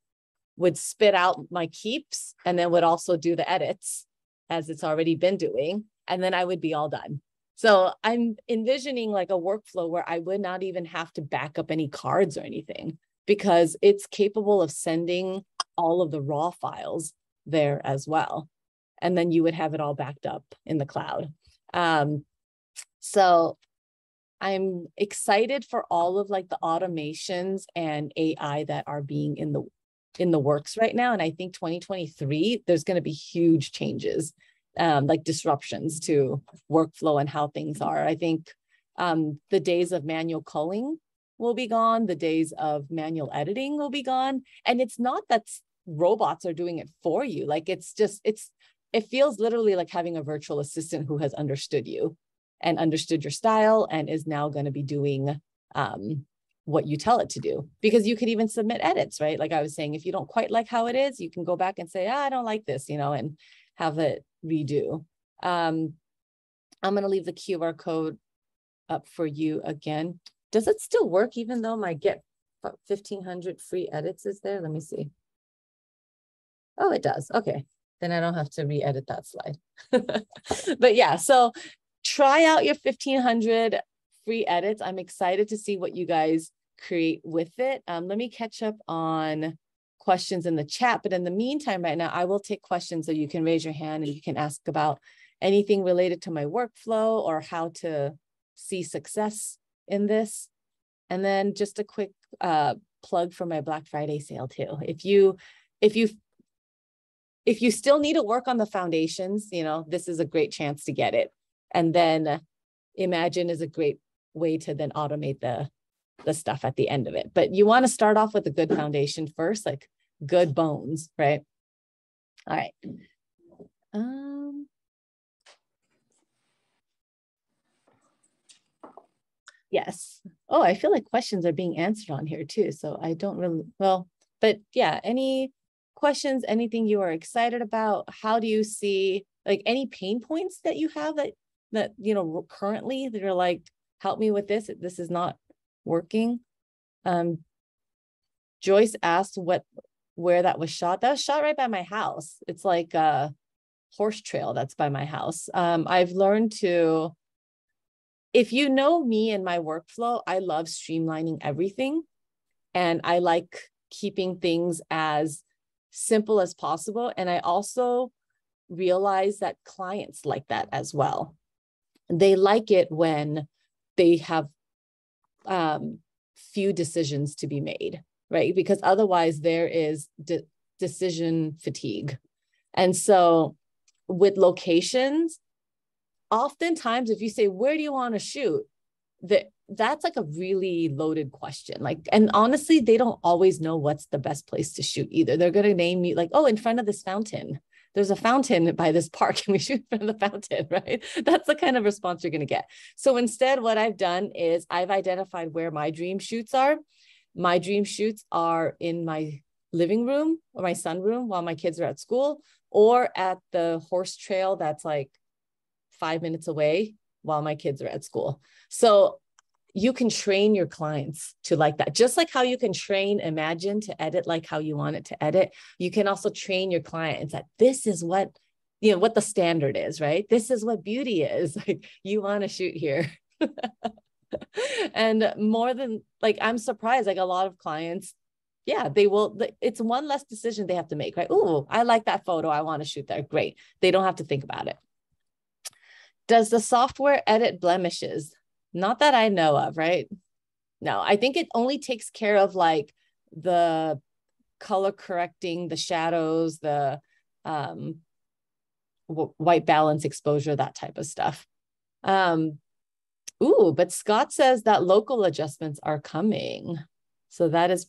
would spit out my keeps, and then would also do the edits as it's already been doing. And then I would be all done. So I'm envisioning like a workflow where I would not even have to back up any cards or anything, because it's capable of sending all of the raw files there as well. And then you would have it all backed up in the cloud. So I'm excited for all of like the automations and AI that are being in the works right now. And I think 2023, there's going to be huge changes, like disruptions to workflow and how things are. I think the days of manual culling will be gone. The days of manual editing will be gone. And it's not that robots are doing it for you. Like it feels literally like having a virtual assistant who has understood you and understood your style and is now going to be doing what you tell it to do. Because you could even submit edits, right? Like I was saying, if you don't quite like how it is, you can go back and say, I don't like this, and have it redo. I'm going to leave the QR code up for you again. Does it still work even though my get 1,500 free edits is there? Let me see. Oh, it does. Okay. Then I don't have to re-edit that slide. But yeah, so try out your 1,500 free edits. I'm excited to see what you guys create with it. Let me catch up on questions in the chat. But in the meantime, right now, I will take questions, so you can raise your hand and you can ask about anything related to my workflow or how to see success in this. And then just a quick plug for my Black Friday sale too. If you still need to work on the foundations, this is a great chance to get it. And then Imagen is a great way to then automate the stuff at the end of it. But you want to start off with a good foundation first, like good bones, right? All right. Yes. Oh, I feel like questions are being answered on here too. So I don't really, well, but yeah, any questions, anything you are excited about? How do you see, like, any pain points that you have that currently that are like, help me with this, this is not working? Joyce asked where that was shot. That was shot right by my house. It's like a horse trail that's by my house. I've learned to, if you know me and my workflow, I love streamlining everything. And I like keeping things as simple as possible. And I also realize that clients like that as well. They like it when they have few decisions to be made, right? Because otherwise there is decision fatigue. And so with locations, oftentimes if you say, where do you want to shoot? That's like a really loaded question. Like, and honestly, they don't always know what's the best place to shoot either. They're going to name you like, oh, in front of this fountain. There's a fountain by this park. Can we shoot in front of the fountain, right? That's the kind of response you're going to get. So instead, what I've done is I've identified where my dream shoots are. My dream shoots are in my living room or my sunroom while my kids are at school, or at the horse trail that's like 5 minutes away while my kids are at school. So you can train your clients to like that. Just like how you can train Imagen to edit like how you want it to edit, you can also train your clients that this is what the standard is, right? This is what beauty is. Like, you want to shoot here. And more than, like, I'm surprised, like a lot of clients, yeah, they will, it's one less decision they have to make, right? Oh, I like that photo, I want to shoot there. Great. They don't have to think about it. Does the software edit blemishes? Not that I know of, right? No, I think it only takes care of like the color correcting, the shadows, the white balance, exposure, that type of stuff. Ooh, but Scott says that local adjustments are coming. So that is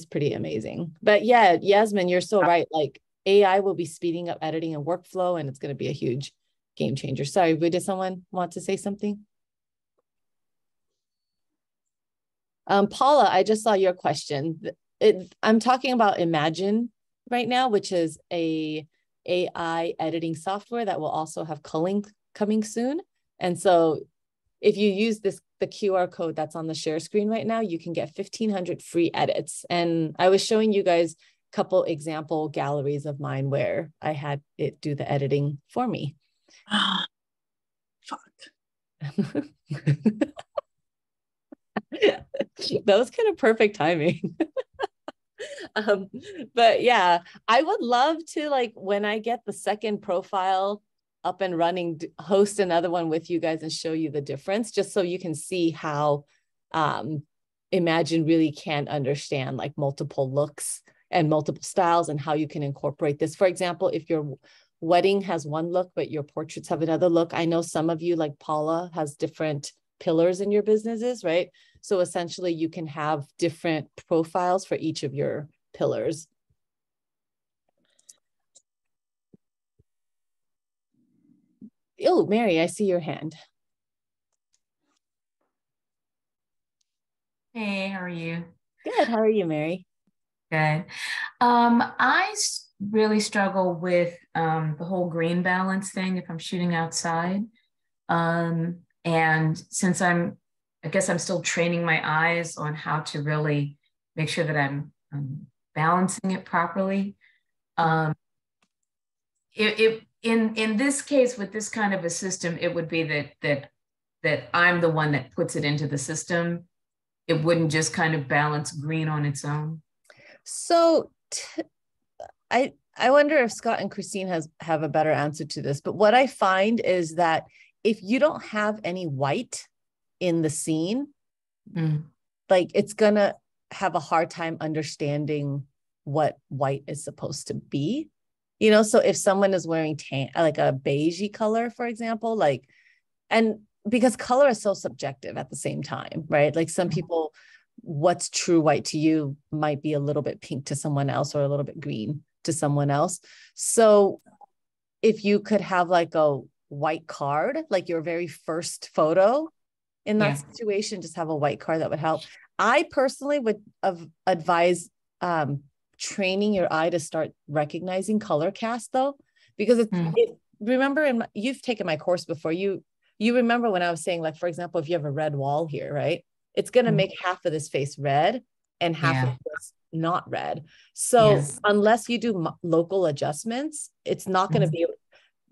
pretty amazing. But yeah, Yasmin, you're so right. Like AI will be speeding up editing and workflow, and it's going to be a huge game changer. Sorry, but did someone want to say something? Paula, I just saw your question. I'm talking about Imagen right now, which is a AI editing software that will also have culling coming soon. And so if you use the QR code that's on the share screen right now, you can get 1,500 free edits. And I was showing you guys a couple example galleries of mine where I had it do the editing for me. Fuck. That was kind of perfect timing. But yeah, I would love to, like, when I get the second profile up and running, host another one with you guys and show you the difference, just so you can see how Imagen really can understand like multiple looks and multiple styles and how you can incorporate this. For example, if your wedding has one look, but your portraits have another look. I know some of you, like Paula, has different pillars in your businesses, right? So essentially you can have different profiles for each of your pillars. Oh, Mary, I see your hand. Hey, how are you? Good. How are you, Mary? Good. Really struggle with the whole green balance thing if I'm shooting outside. And since I guess I'm still training my eyes on how to really make sure that I'm balancing it properly. In this case, with this kind of a system, it would be that I'm the one that puts it into the system. It wouldn't just kind of balance green on its own. So I wonder if Scott and Christine have a better answer to this, but what I find is that if you don't have any white in the scene, like it's gonna have a hard time understanding what white is supposed to be. You know, so if someone is wearing tan, like a beigey color, for example, like, and because color is so subjective at the same time, right? Like some people, what's true white to you might be a little bit pink to someone else or a little bit green to someone else. So if you could have like a white card, like your very first photo in that situation, just have a white card, that would help. I personally would advise training your eye to start recognizing color cast though, because remember, you've taken my course before, you remember when I was saying, like, for example, if you have a red wall here, right, it's going to make half of this face red and half of this not red. So unless you do local adjustments, it's not going to be,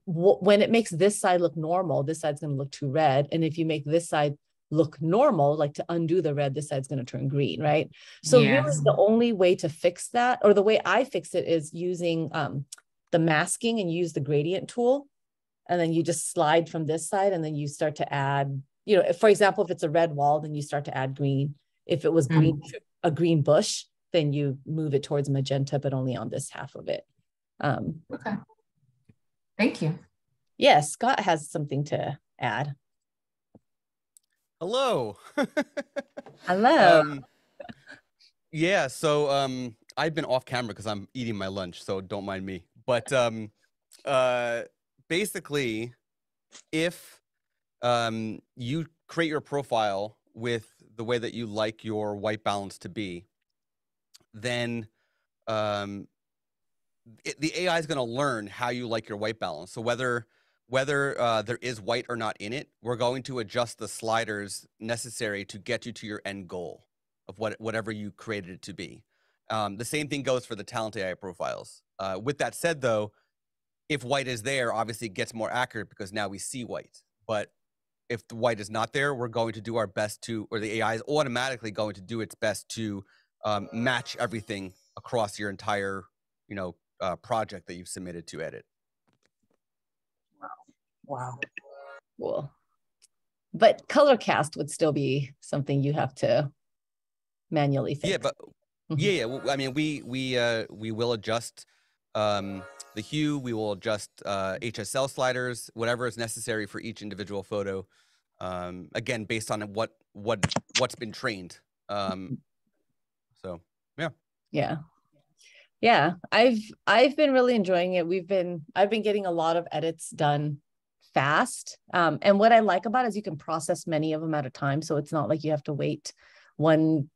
when it makes this side look normal, this side's going to look too red. And if you make this side look normal, like to undo the red, this side's going to turn green, right? So really the only way to fix that, or the way I fix it, is using the masking, and use the gradient tool. And then you just slide from this side, and then you start to add, you know, for example, if it's a red wall, then you start to add green. If it was green, a green bush, then you move it towards magenta, but only on this half of it. Okay. Thank you. Yes, Scott has something to add. Hello. Hello. Yeah, so I've been off camera because I'm eating my lunch, so don't mind me. But basically, if you create your profile with the way that you like your white balance to be, then the AI is going to learn how you like your white balance. So whether there is white or not in it, we're going to adjust the sliders necessary to get you to your end goal of whatever you created it to be. The same thing goes for the talent AI profiles. With that said, though, if white is there, obviously it gets more accurate because now we see white. But if the white is not there, we're going to do our best to, or the AI is automatically going to do its best to match everything across your entire, project that you've submitted to edit. Wow. Cool. but color cast would still be something you have to manually fix. Yeah, but yeah. I mean, we will adjust the hue. We will adjust HSL sliders, whatever is necessary for each individual photo. Again, based on what's been trained. So yeah. I've been really enjoying it. I've been getting a lot of edits done fast. And what I like about it is you can process many of them at a time. So it's not like you have to wait one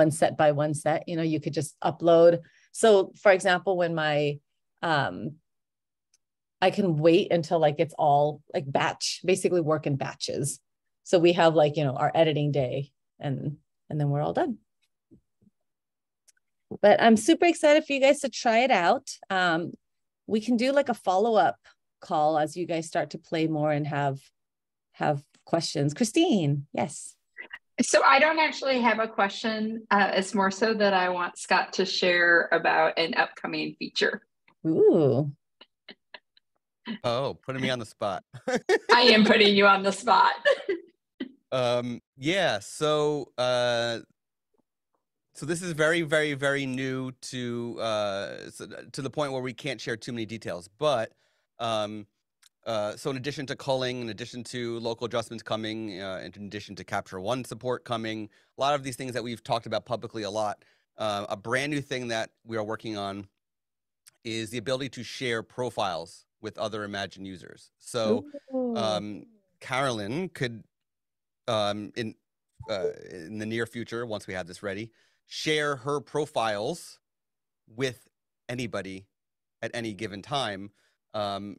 set by one set, you could just upload. So for example, when I can wait until like it's all like basically work in batches. So we have like, our editing day and then we're all done. But I'm super excited for you guys to try it out. We can do like a follow-up call as you guys start to play more and have questions. Christine, yes. So I don't actually have a question. It's more so that I want Scott to share about an upcoming feature. Ooh. Oh, putting me on the spot. I am putting you on the spot. Yeah. So this is very, very, very new to the point where we can't share too many details. But so in addition to culling, in addition to local adjustments coming, in addition to Capture One support coming, a lot of these things that we've talked about publicly a lot. A brand new thing that we are working on is the ability to share profiles with other Imagen users. So Carolyn could, in the near future, once we have this ready, share her profiles with anybody at any given time.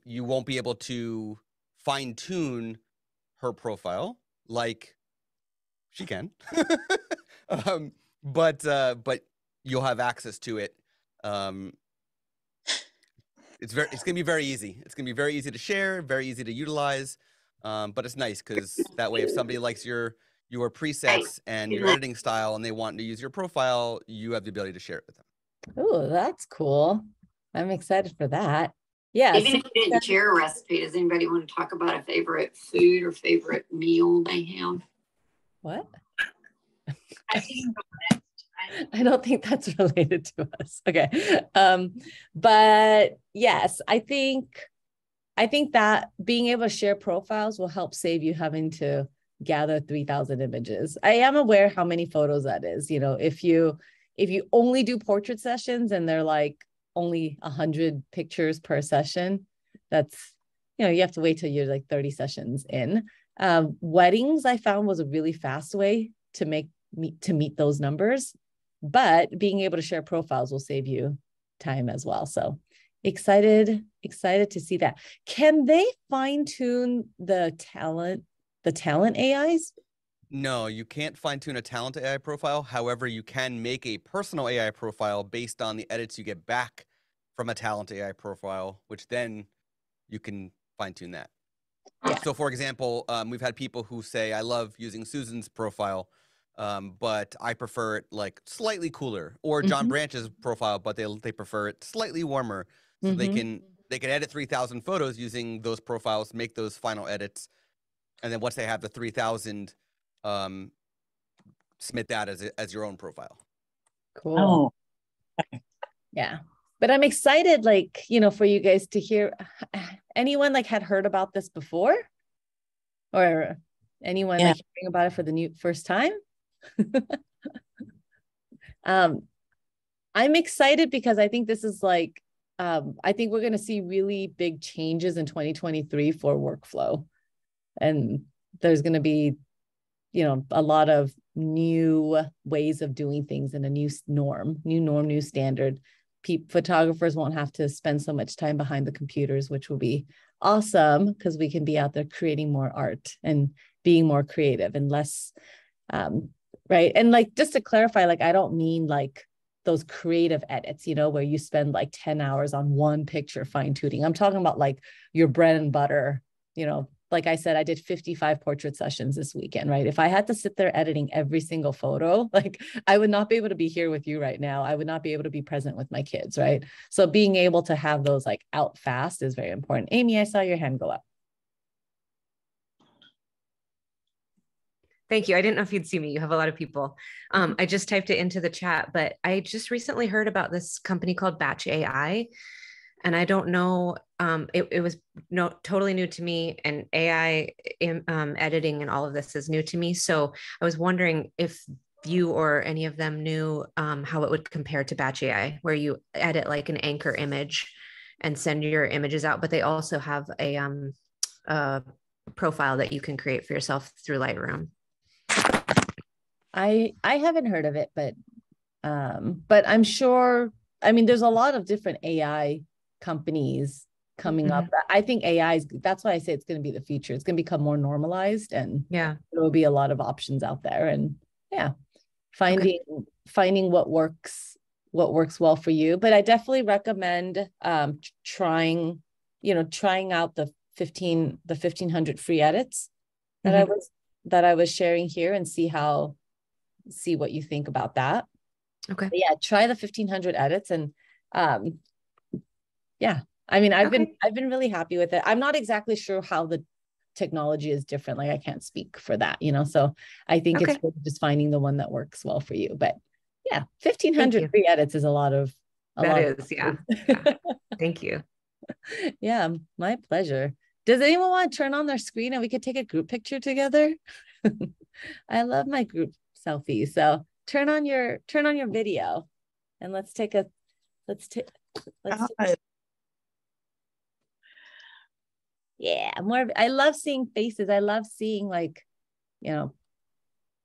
You won't be able to fine tune her profile like she can, but you'll have access to it. It's gonna be very easy. It's gonna be very easy to share, very easy to utilize. But it's nice because that way, if somebody likes your presets and your editing style and they want to use your profile, you have the ability to share it with them. Oh, that's cool. I'm excited for that. Yeah. Even if you didn't share a recipe, does anybody want to talk about a favorite food or favorite meal they have? What? I don't think that's related to us. Okay. But yes, I think that being able to share profiles will help save you having to gather 3,000 images. I am aware how many photos that is. If you only do portrait sessions and they're like only 100 pictures per session, that's, you have to wait till you're like 30 sessions in. Weddings I found was a really fast way to meet those numbers, but being able to share profiles will save you time as well. So excited to see that. Can they fine tune the talent AIs? No, you can't fine tune a talent AI profile. However, you can make a personal AI profile based on the edits you get back from a talent AI profile, which then you can fine tune that. Yeah. So for example, we've had people who say, I love using Susan's profile, but I prefer it like slightly cooler, or John Branch's profile, but they prefer it slightly warmer. So they can edit 3,000 photos using those profiles, make those final edits. And then once they have the 3,000, submit that as your own profile. Cool. Oh. Yeah. But I'm excited, for you guys to hear. Anyone had heard about this before, or anyone hearing about it for the first time? I'm excited because I think this is I think we're going to see really big changes in 2023 for workflow, and there's going to be, a lot of new ways of doing things and a new norm, new standard. Photographers won't have to spend so much time behind the computers, which will be awesome because we can be out there creating more art and being more creative and less, right. And just to clarify, I don't mean those creative edits, where you spend 10 hours on one picture fine tuning. I'm talking about your bread and butter, like I said, I did 55 portrait sessions this weekend, right? If I had to sit there editing every single photo, I would not be able to be here with you right now. I would not be able to be present with my kids, right? So being able to have those out fast is very important. Amy, I saw your hand go up. Thank you. I didn't know if you'd see me. You have a lot of people. I just typed it into the chat, but I just recently heard about this company called Batch AI. And I don't know, it was totally new to me, and AI editing and all of this is new to me. So I was wondering if you or any of them knew how it would compare to Batch AI, where you edit like an anchor image and send your images out, but they also have a profile that you can create for yourself through Lightroom. I haven't heard of it, but I'm sure, I mean, there's a lot of different AI companies coming up. I think AI is, that's why I say it's going to be the future. It's going to become more normalized, and yeah, there will be a lot of options out there, and finding what works well for you. But I definitely recommend trying out the 1500 free edits that I was sharing here, and see what you think about that. Okay. But yeah, try the 1500 edits, and I mean, I've been really happy with it. I'm not exactly sure how the technology is different. Like, I can't speak for that, so I think it's really just finding the one that works well for you. But yeah, 1500 free edits is a lot of Thank you. Yeah, my pleasure. Does anyone want to turn on their screen and we could take a group picture together? I love my group selfie. So turn on your video and let's take I love seeing faces. I love seeing, like,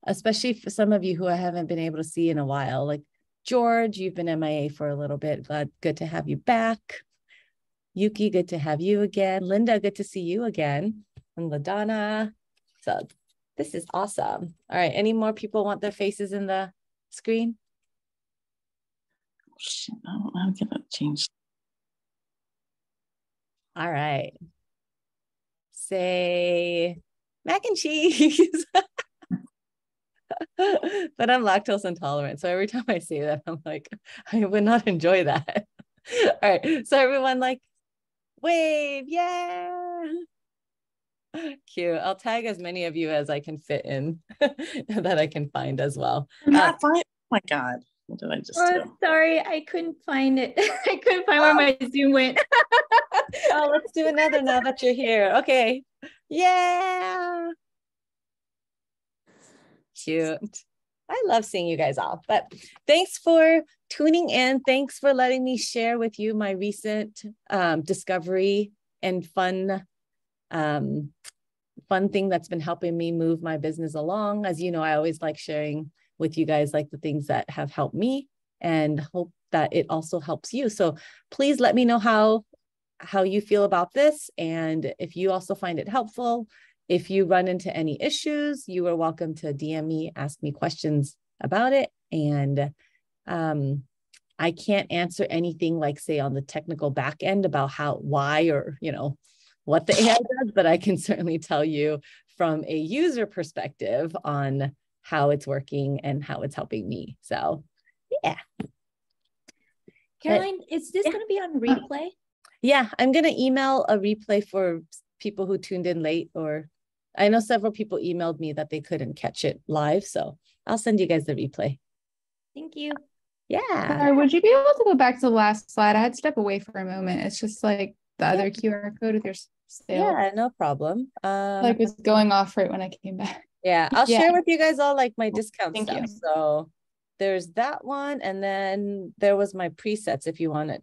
especially for some of you who I haven't been able to see in a while, like George, you've been MIA for a little bit. Good to have you back. Yuki, good to have you again. Linda, good to see you again. And LaDonna. So this is awesome. All right. Any more people want their faces in the screen? Oh, shit, I'm gonna change. All right. Say mac and cheese. But I'm lactose intolerant. So every time I say that, I'm like, I would not enjoy that. All right. So everyone, like, wave. Yeah. Cute. I'll tag as many of you as I can fit in that I can find as well. I'm not fine. Oh my God. What did I just do? Sorry, I couldn't find it. I couldn't find where my Zoom went. Oh, let's do another now that you're here. Okay. Yeah. Cute. I love seeing you guys all. But thanks for tuning in. Thanks for letting me share with you my recent discovery and fun thing that's been helping me move my business along. As you know, I always like sharing with you guys, like, the things that have helped me, and hope that it also helps you. So please let me know how you feel about this, and if you also find it helpful. If you run into any issues, you are welcome to DM me, ask me questions about it. And I can't answer anything, like, say, on the technical back end about why, or, what the AI does, but I can certainly tell you from a user perspective on how it's working and how it's helping me. So, yeah. Caroline, is this going to be on replay? Yeah, I'm going to email a replay for people who tuned in late, or I know several people emailed me that they couldn't catch it live. So I'll send you guys the replay. Thank you. Yeah. Would you be able to go back to the last slide? I had to step away for a moment. It's just like the other QR code with your sale. Yeah, no problem. Like, was going off right when I came back. Yeah, I'll share with you guys all, like, my discount Thank stuff. you. So there's that one, and then there was my presets if you wanted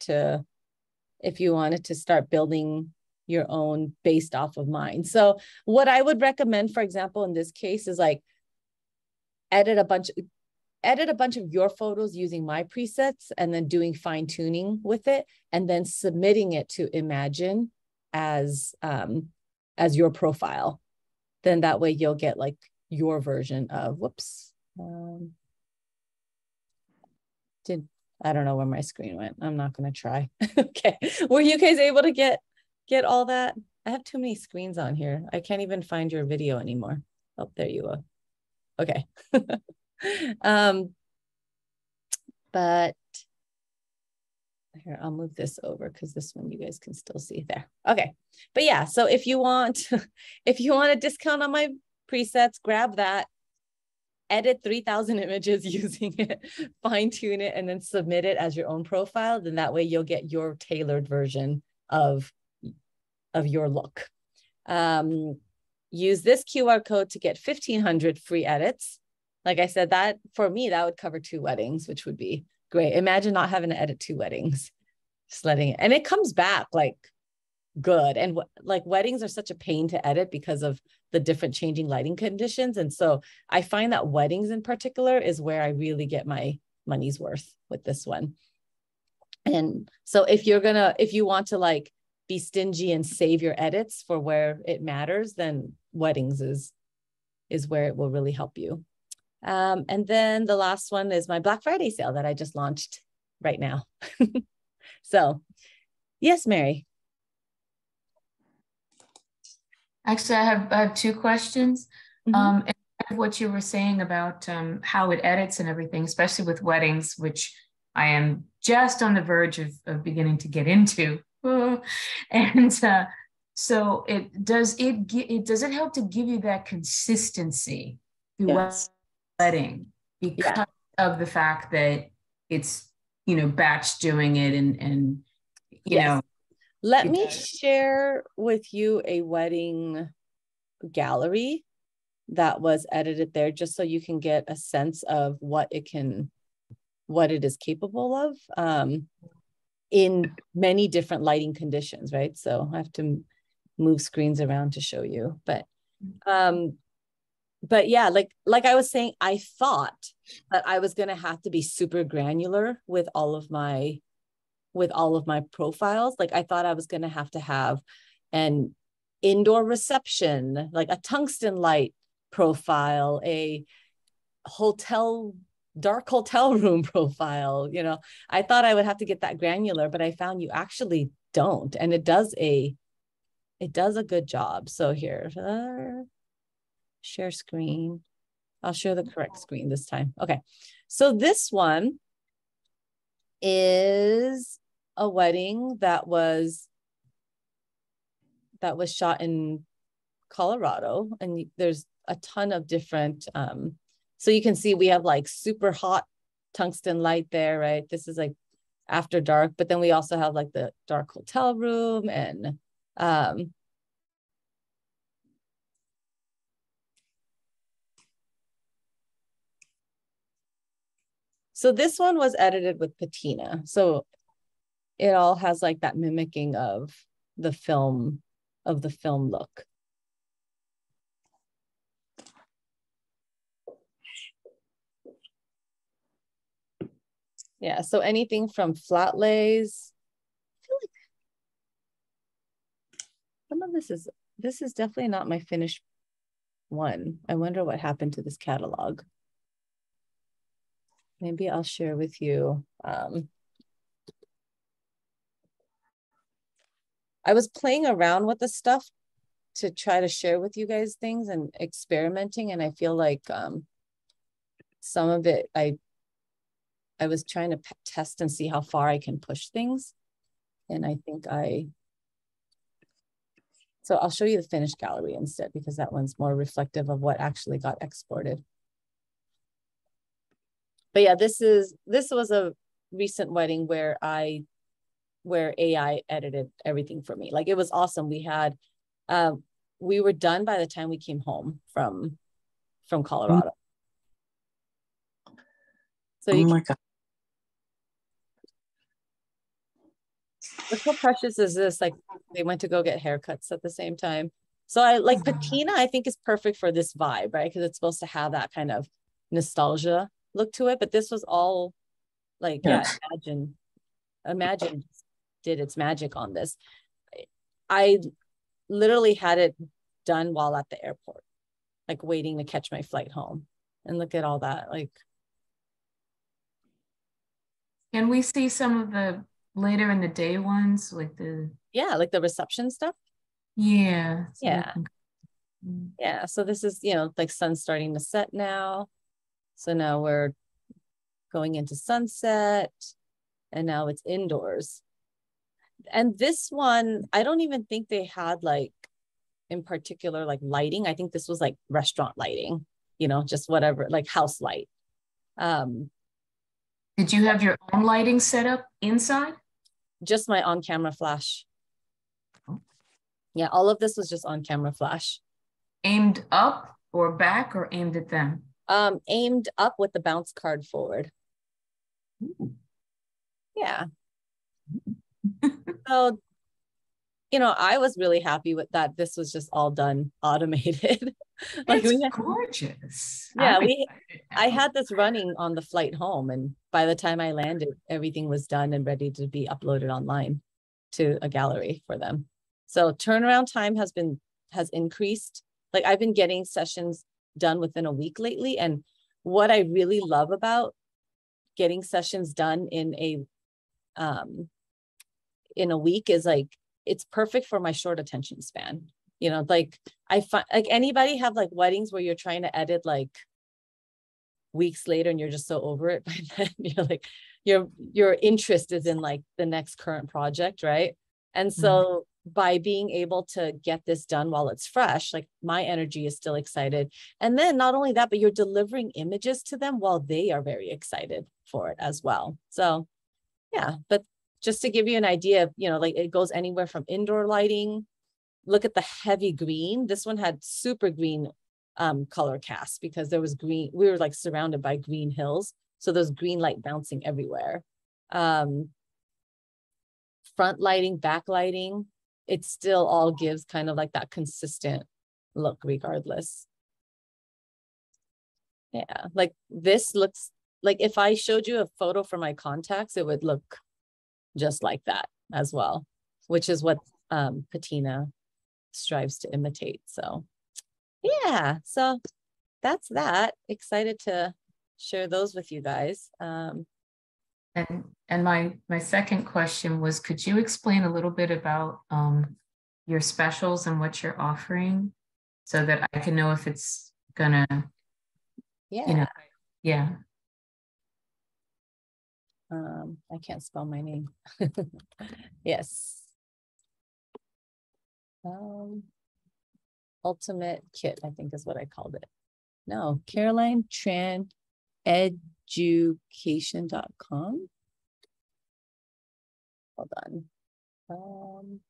to start building your own based off of mine. So what I would recommend, for example, in this case, is like edit a bunch of your photos using my presets, and then doing fine tuning with it, and then submitting it to Imagen as your profile. Then that way you'll get, like, your version of, I don't know where my screen went. I'm not going to try. Okay. Were you guys able to get all that? I have too many screens on here. I can't even find your video anymore. Oh, there you are. Okay. But here, I'll move this over because this one you guys can still see there. Okay. But yeah, so if you want a discount on my presets, grab that, edit 3,000 images using it, fine tune it, and then submit it as your own profile, then that way you'll get your tailored version of your look. Use this QR code to get 1,500 free edits. Like I said, that for me, that would cover 2 weddings, which would be great. Imagine not having to edit 2 weddings, just letting it, and it comes back like good. And like weddings are such a pain to edit because of the different changing lighting conditions. And so I find that weddings in particular is where I really get my money's worth with this one. And so if you want to like be stingy and save your edits for where it matters, then weddings is where it will really help you. And then the last one is my Black Friday sale that I just launched right now. So yes, Mary. Actually, I have 2 questions. And what you were saying about how it edits and everything, especially with weddings, which I am just on the verge of beginning to get into. And so does it help to give you that consistency throughout the wedding because of the fact that it's, batch doing it and you know. Let me share with you a wedding gallery that was edited there, just so you can get a sense of what it is capable of in many different lighting conditions, right? So I have to move screens around to show you, but yeah, like I was saying, I thought that I was going to have to be super granular with all of my profiles. Like I thought I was going to have an indoor reception, like a tungsten light profile, a dark hotel room profile. I thought I would have to get that granular, but I found you actually don't. And it does a good job. So here, share screen. I'll share the correct screen this time. Okay. So this one is a wedding that was shot in Colorado, and there's a ton of different so you can see we have like super hot tungsten light there, right? This is like after dark, but then we also have like the dark hotel room and so this one was edited with patina. So it all has like that mimicking of the film look. Yeah, so anything from flat lays. I feel like some of this is definitely not my finished one. I wonder what happened to this catalog. Maybe I'll share with you. I was playing around with the stuff to try to share with you guys things and experimenting. And I feel like some of it, I was trying to test and see how far I can push things. And I think so I'll show you the finished gallery instead, because that one's more reflective of what actually got exported. But yeah, this was a recent wedding where AI edited everything for me. Like it was awesome. We were done by the time we came home from Colorado. So oh my God. Look how precious is this? Like they went to go get haircuts at the same time. So I like patina, I think is perfect for this vibe, right? Because it's supposed to have that kind of nostalgia look to it. But this was all like, yeah, Imagine did its magic on this. I literally had it done while at the airport, like waiting to catch my flight home. And look at all that. Like, can we see some of the later in the day ones, like the reception stuff? Yeah. Yeah. So this is, like sun's starting to set now. So now we're going into sunset, and now it's indoors. And this one, I don't even think they had like in particular like lighting. I think this was like restaurant lighting. just whatever, like house light. Did you have your own lighting set up inside? Just my on-camera flash. Yeah, all of this was just on-camera flash. Aimed up or back or aimed at them? Aimed up with the bounce card forward. Ooh. Yeah. So, I was really happy with that. This was just all done automated. Like it's gorgeous. Yeah, I had this running on the flight home, and by the time I landed, everything was done and ready to be uploaded online to a gallery for them. So turnaround time has increased. Like I've been getting sessions done within a week lately. And what I really love about getting sessions done in a week is like, it's perfect for my short attention span. Like I find, like anybody have like weddings where you're trying to edit like weeks later and you're just so over it by then. You're like, your interest is in like the next current project, right? And so by being able to get this done while it's fresh, like my energy is still excited. And then not only that, but you're delivering images to them while they are very excited for it as well. So yeah, but just to give you an idea of, like it goes anywhere from indoor lighting. Look at the heavy green. This one had super green color cast because there was green. We were like surrounded by green hills. So there's green light bouncing everywhere. Front lighting, back lighting, it still all gives kind of like that consistent look regardless. Yeah, like this looks like if I showed you a photo for my contacts, it would look just like that as well, which is what Patina strives to imitate. So yeah, so that's that. Excited to share those with you guys. And my second question was, could you explain a little bit about your specials and what you're offering so that I can know if it's gonna, yeah. Yeah. I can't spell my name. Yes. Ultimate Kit, I think is what I called it. No, Caroline Tran education.com. Hold on.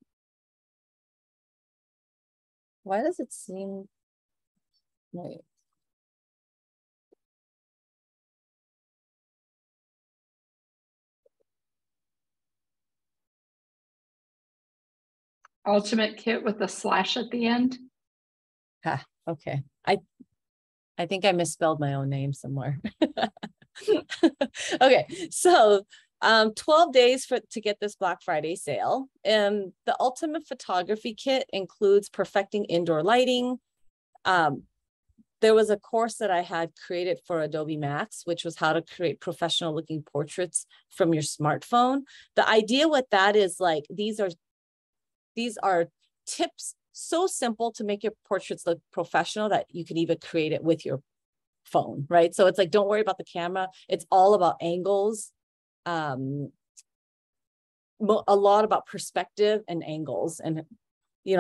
Why does it seem, wait. Ultimate Kit with a slash at the end. Okay. I think I misspelled my own name somewhere. Okay, so 12 days to get this Black Friday sale. The Ultimate Photography Kit includes perfecting indoor lighting. There was a course that I had created for Adobe Max, which was how to create professional looking portraits from your smartphone. The idea with that is like, these are tips so simple to make your portraits look professional that you can even create it with your phone, right? So it's like, don't worry about the camera. It's all about angles, a lot about perspective and angles, and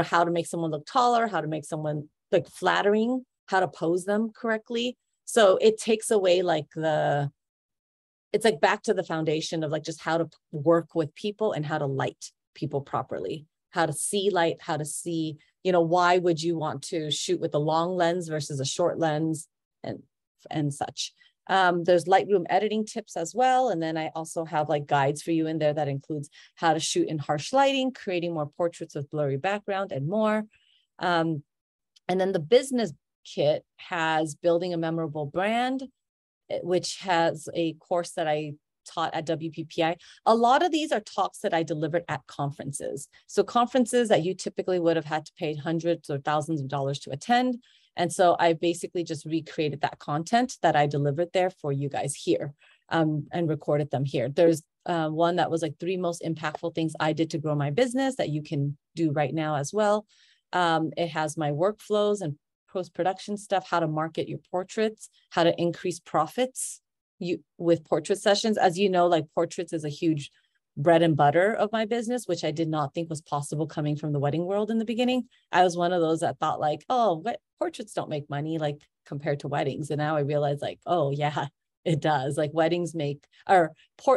how to make someone look taller, how to make someone look flattering, how to pose them correctly. So it takes away like it's like back to the foundation of like just how to work with people and how to light people properly, how to see light, how to see, why would you want to shoot with a long lens versus a short lens and such. There's Lightroom editing tips as well. And then I also have like guides for you in there that includes how to shoot in harsh lighting, creating more portraits with blurry background and more. And then the business kit has building a memorable brand, which has a course that I taught at WPPI. A lot of these are talks that I delivered at conferences. So conferences that you typically would have had to pay hundreds or thousands of dollars to attend. And so I basically just recreated that content that I delivered there for you guys here, and recorded them here. There's one that was like 3 most impactful things I did to grow my business that you can do right now as well. It has my workflows and post-production stuff, how to market your portraits, how to increase profits with portrait sessions. As you know, like portraits is a huge bread and butter of my business, which I did not think was possible coming from the wedding world in the beginning. I was one of those that thought like, oh, portraits don't make money like compared to weddings. And now I realize like, oh yeah, it does. Like weddings make, or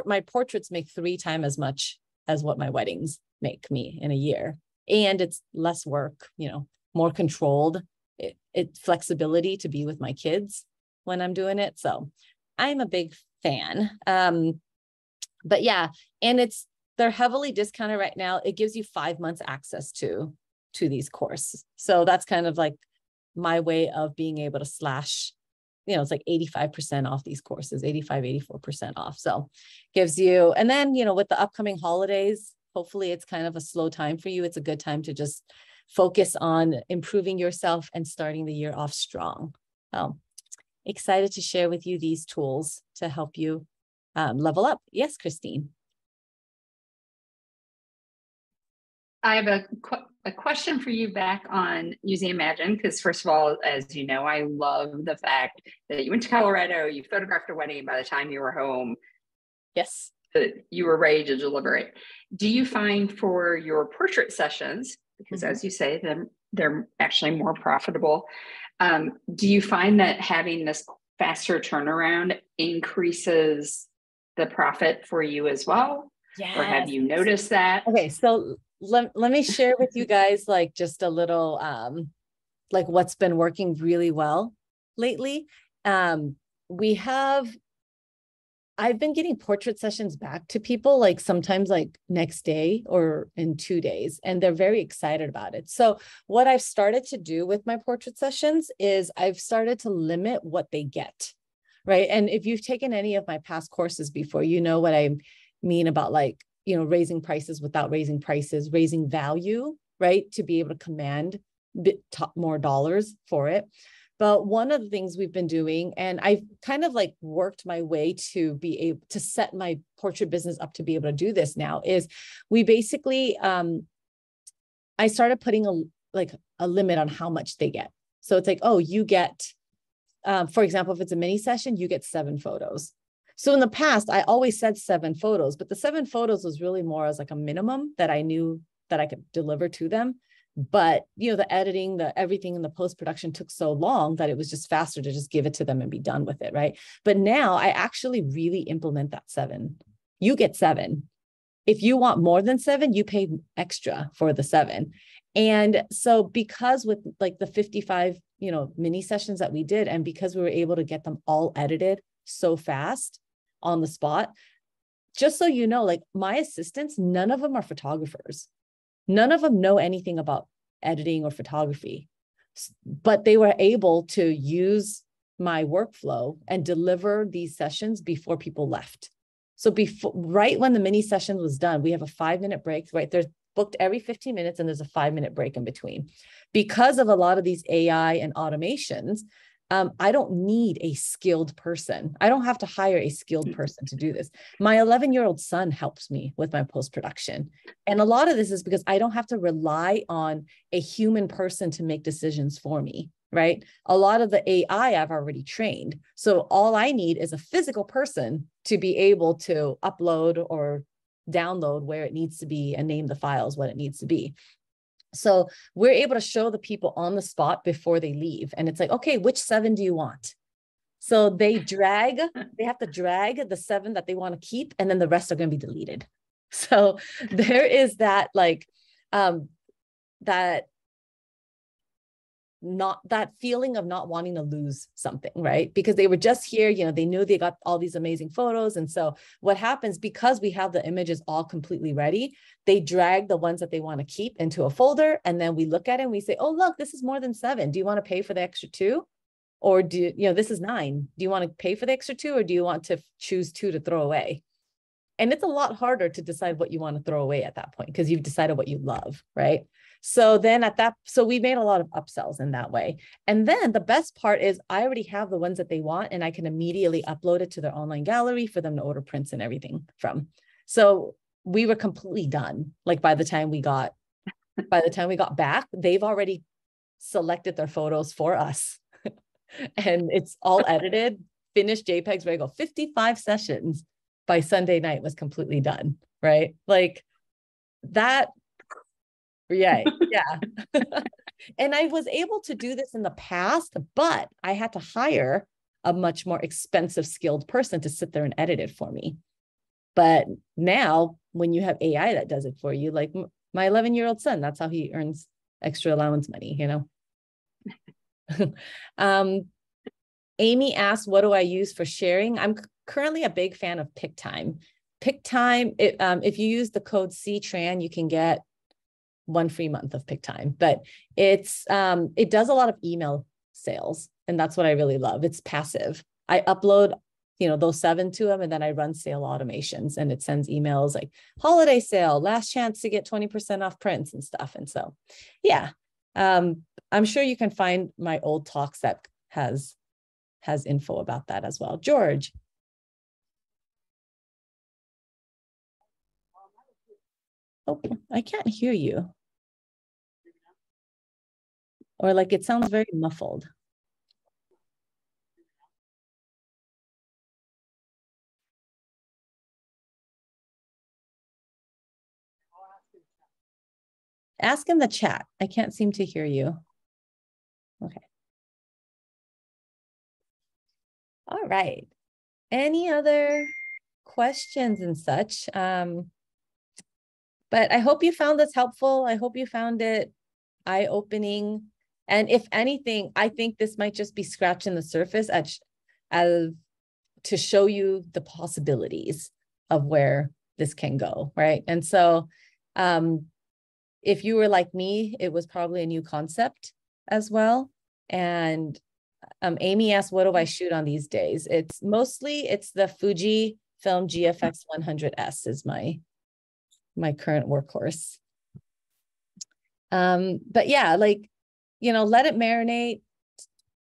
my portraits make 3 times as much as what my weddings make me in a year. And it's less work, more controlled, it flexibility to be with my kids when I'm doing it. So I'm a big fan. But yeah, and they're heavily discounted right now. It gives you 5 months access to these courses. So that's kind of like my way of being able to slash, it's like 85% off these courses, 84% off. So gives you, and then, with the upcoming holidays, hopefully it's kind of a slow time for you. It's a good time to just focus on improving yourself and starting the year off strong. Excited to share with you these tools to help you level up. Yes, Christine. I have a question for you back on using Imagen, because first of all, as you know, I love the fact that you went to Colorado, you photographed a wedding, by the time you were home, yes, that you were ready to deliver it. Do you find for your portrait sessions, because as you say, they're actually more profitable, do you find that having this faster turnaround increases the profit for you as well? Yes. Or have you noticed that? Okay, so let me share with you guys like just a little like what's been working really well lately. I've been getting portrait sessions back to people like sometimes like next day or in 2 days, and they're very excited about it. So what I've started to do with my portrait sessions is I've started to limit what they get, right? And if you've taken any of my past courses before, you know what I mean about like, raising prices without raising prices, raising value, right? To be able to command more dollars for it. But one of the things we've been doing, and I've kind of like worked my way to be able to set my portrait business up to be able to do this now, is we basically, I started putting a limit on how much they get. So it's like, oh, you get, for example, if it's a mini session, you get 7 photos. So in the past, I always said 7 photos, but the 7 photos was really more as like a minimum that I knew that I could deliver to them. But, the editing, everything in the post-production took so long that it was just faster to just give it to them and be done with it, right? But now I actually really implement that 7. You get 7. If you want more than 7, you pay extra for the 7. And so because with like the 55, mini sessions that we did, and because we were able to get them all edited so fast on the spot, just so you know, like my assistants, none of them are photographers. None of them know anything about editing or photography, but they were able to use my workflow and deliver these sessions before people left. So right when the mini session was done, we have a 5-minute break, right? They're booked every 15 minutes and there's a 5-minute break in between. Because of a lot of these AI and automations, I don't need a skilled person. I don't have to hire a skilled person to do this. My 11-year-old son helps me with my post-production. And a lot of this is because I don't have to rely on a human person to make decisions for me, right? A lot of the AI I've already trained. So all I need is a physical person to be able to upload or download where it needs to be and name the files what it needs to be. So we're able to show the people on the spot before they leave. And it's like, okay, which 7 do you want? So they have to drag the 7 that they want to keep, and then the rest are going to be deleted. So there is that like, that feeling of not wanting to lose something, right? Because they were just here, they knew they got all these amazing photos. And so what happens, because we have the images all completely ready, they drag the ones that they want to keep into a folder. And then we look at it and we say, oh, look, this is more than 7. Do you want to pay for the extra 2? Or this is 9. Do you want to pay for the extra 2? Or do you want to choose 2 to throw away? And it's a lot harder to decide what you want to throw away at that point, because you've decided what you love, right? So then so we made a lot of upsells in that way. And then the best part is I already have the ones that they want, and I can immediately upload it to their online gallery for them to order prints and everything from. So we were completely done. Like by the time we got back, they've already selected their photos for us. And it's all edited, finished JPEGs, ready to go. 55 sessions by Sunday night was completely done. right? Like that. Yeah. And I was able to do this in the past, but I had to hire a much more expensive skilled person to sit there and edit it for me. But now when you have AI that does it for you, like my 11-year-old son, that's how he earns extra allowance money, you know? Amy asked, what do I use for sharing? I'm currently a big fan of PickTime. PickTime, if you use the code CTRAN, you can get 1 free month of PickTime, but it does a lot of email sales. And that's what I really love. It's passive. I upload, those 7 to them, and then I run sale automations, and it sends emails like holiday sale, last chance to get 20% off prints and stuff. And so, yeah, I'm sure you can find my old talks that has info about that as well. George. Oh, I can't hear you. Or like it sounds very muffled. Ask in the chat. I can't seem to hear you. Okay. All right. Any other questions and such? But I hope you found this helpful. I hope you found it eye-opening. And if anything, I think this might just be scratching the surface to show you the possibilities of where this can go, right? And so if you were like me, it was probably a new concept as well. And Amy asked, what do I shoot on these days? It's the Fuji Film GFX 100S is my current workhorse. But yeah, like, let it marinate.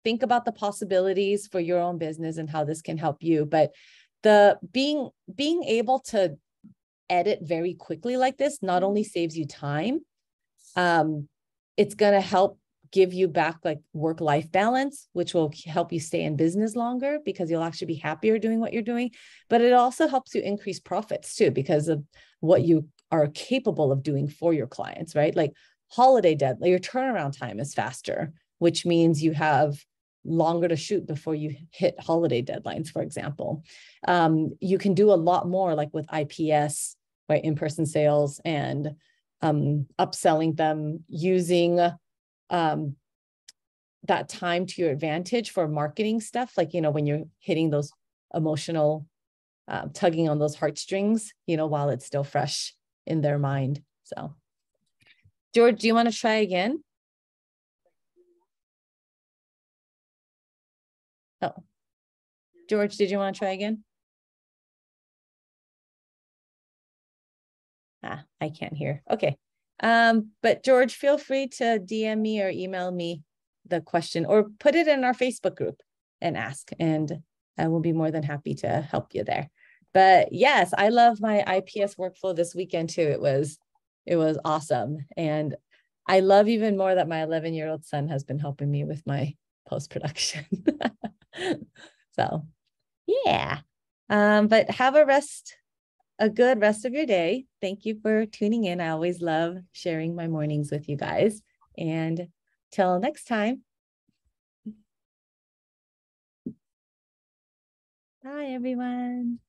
Think about the possibilities for your own business and how this can help you. But being able to edit very quickly like this not only saves you time, it's going to help give you back like work-life balance, which will help you stay in business longer because you'll actually be happier doing what you're doing. But it also helps you increase profits too, because of what you are capable of doing for your clients, right? Like holiday deadline, your turnaround time is faster, which means you have longer to shoot before you hit holiday deadlines, for example. You can do a lot more like with IPS, right? In-person sales, and upselling them using that time to your advantage for marketing stuff. Like, when you're hitting those emotional, tugging on those heartstrings, while it's still fresh in their mind. So George, do you want to try again? Oh, George, did you want to try again? I can't hear. Okay. But George, feel free to DM me or email me the question, or put it in our Facebook group and ask, and I will be more than happy to help you there. But yes, I love my IPS workflow this weekend too. It was awesome. And I love even more that my 11-year-old son has been helping me with my post-production. So yeah. But have a good rest of your day. Thank you for tuning in. I always love sharing my mornings with you guys. And till next time. Bye, everyone.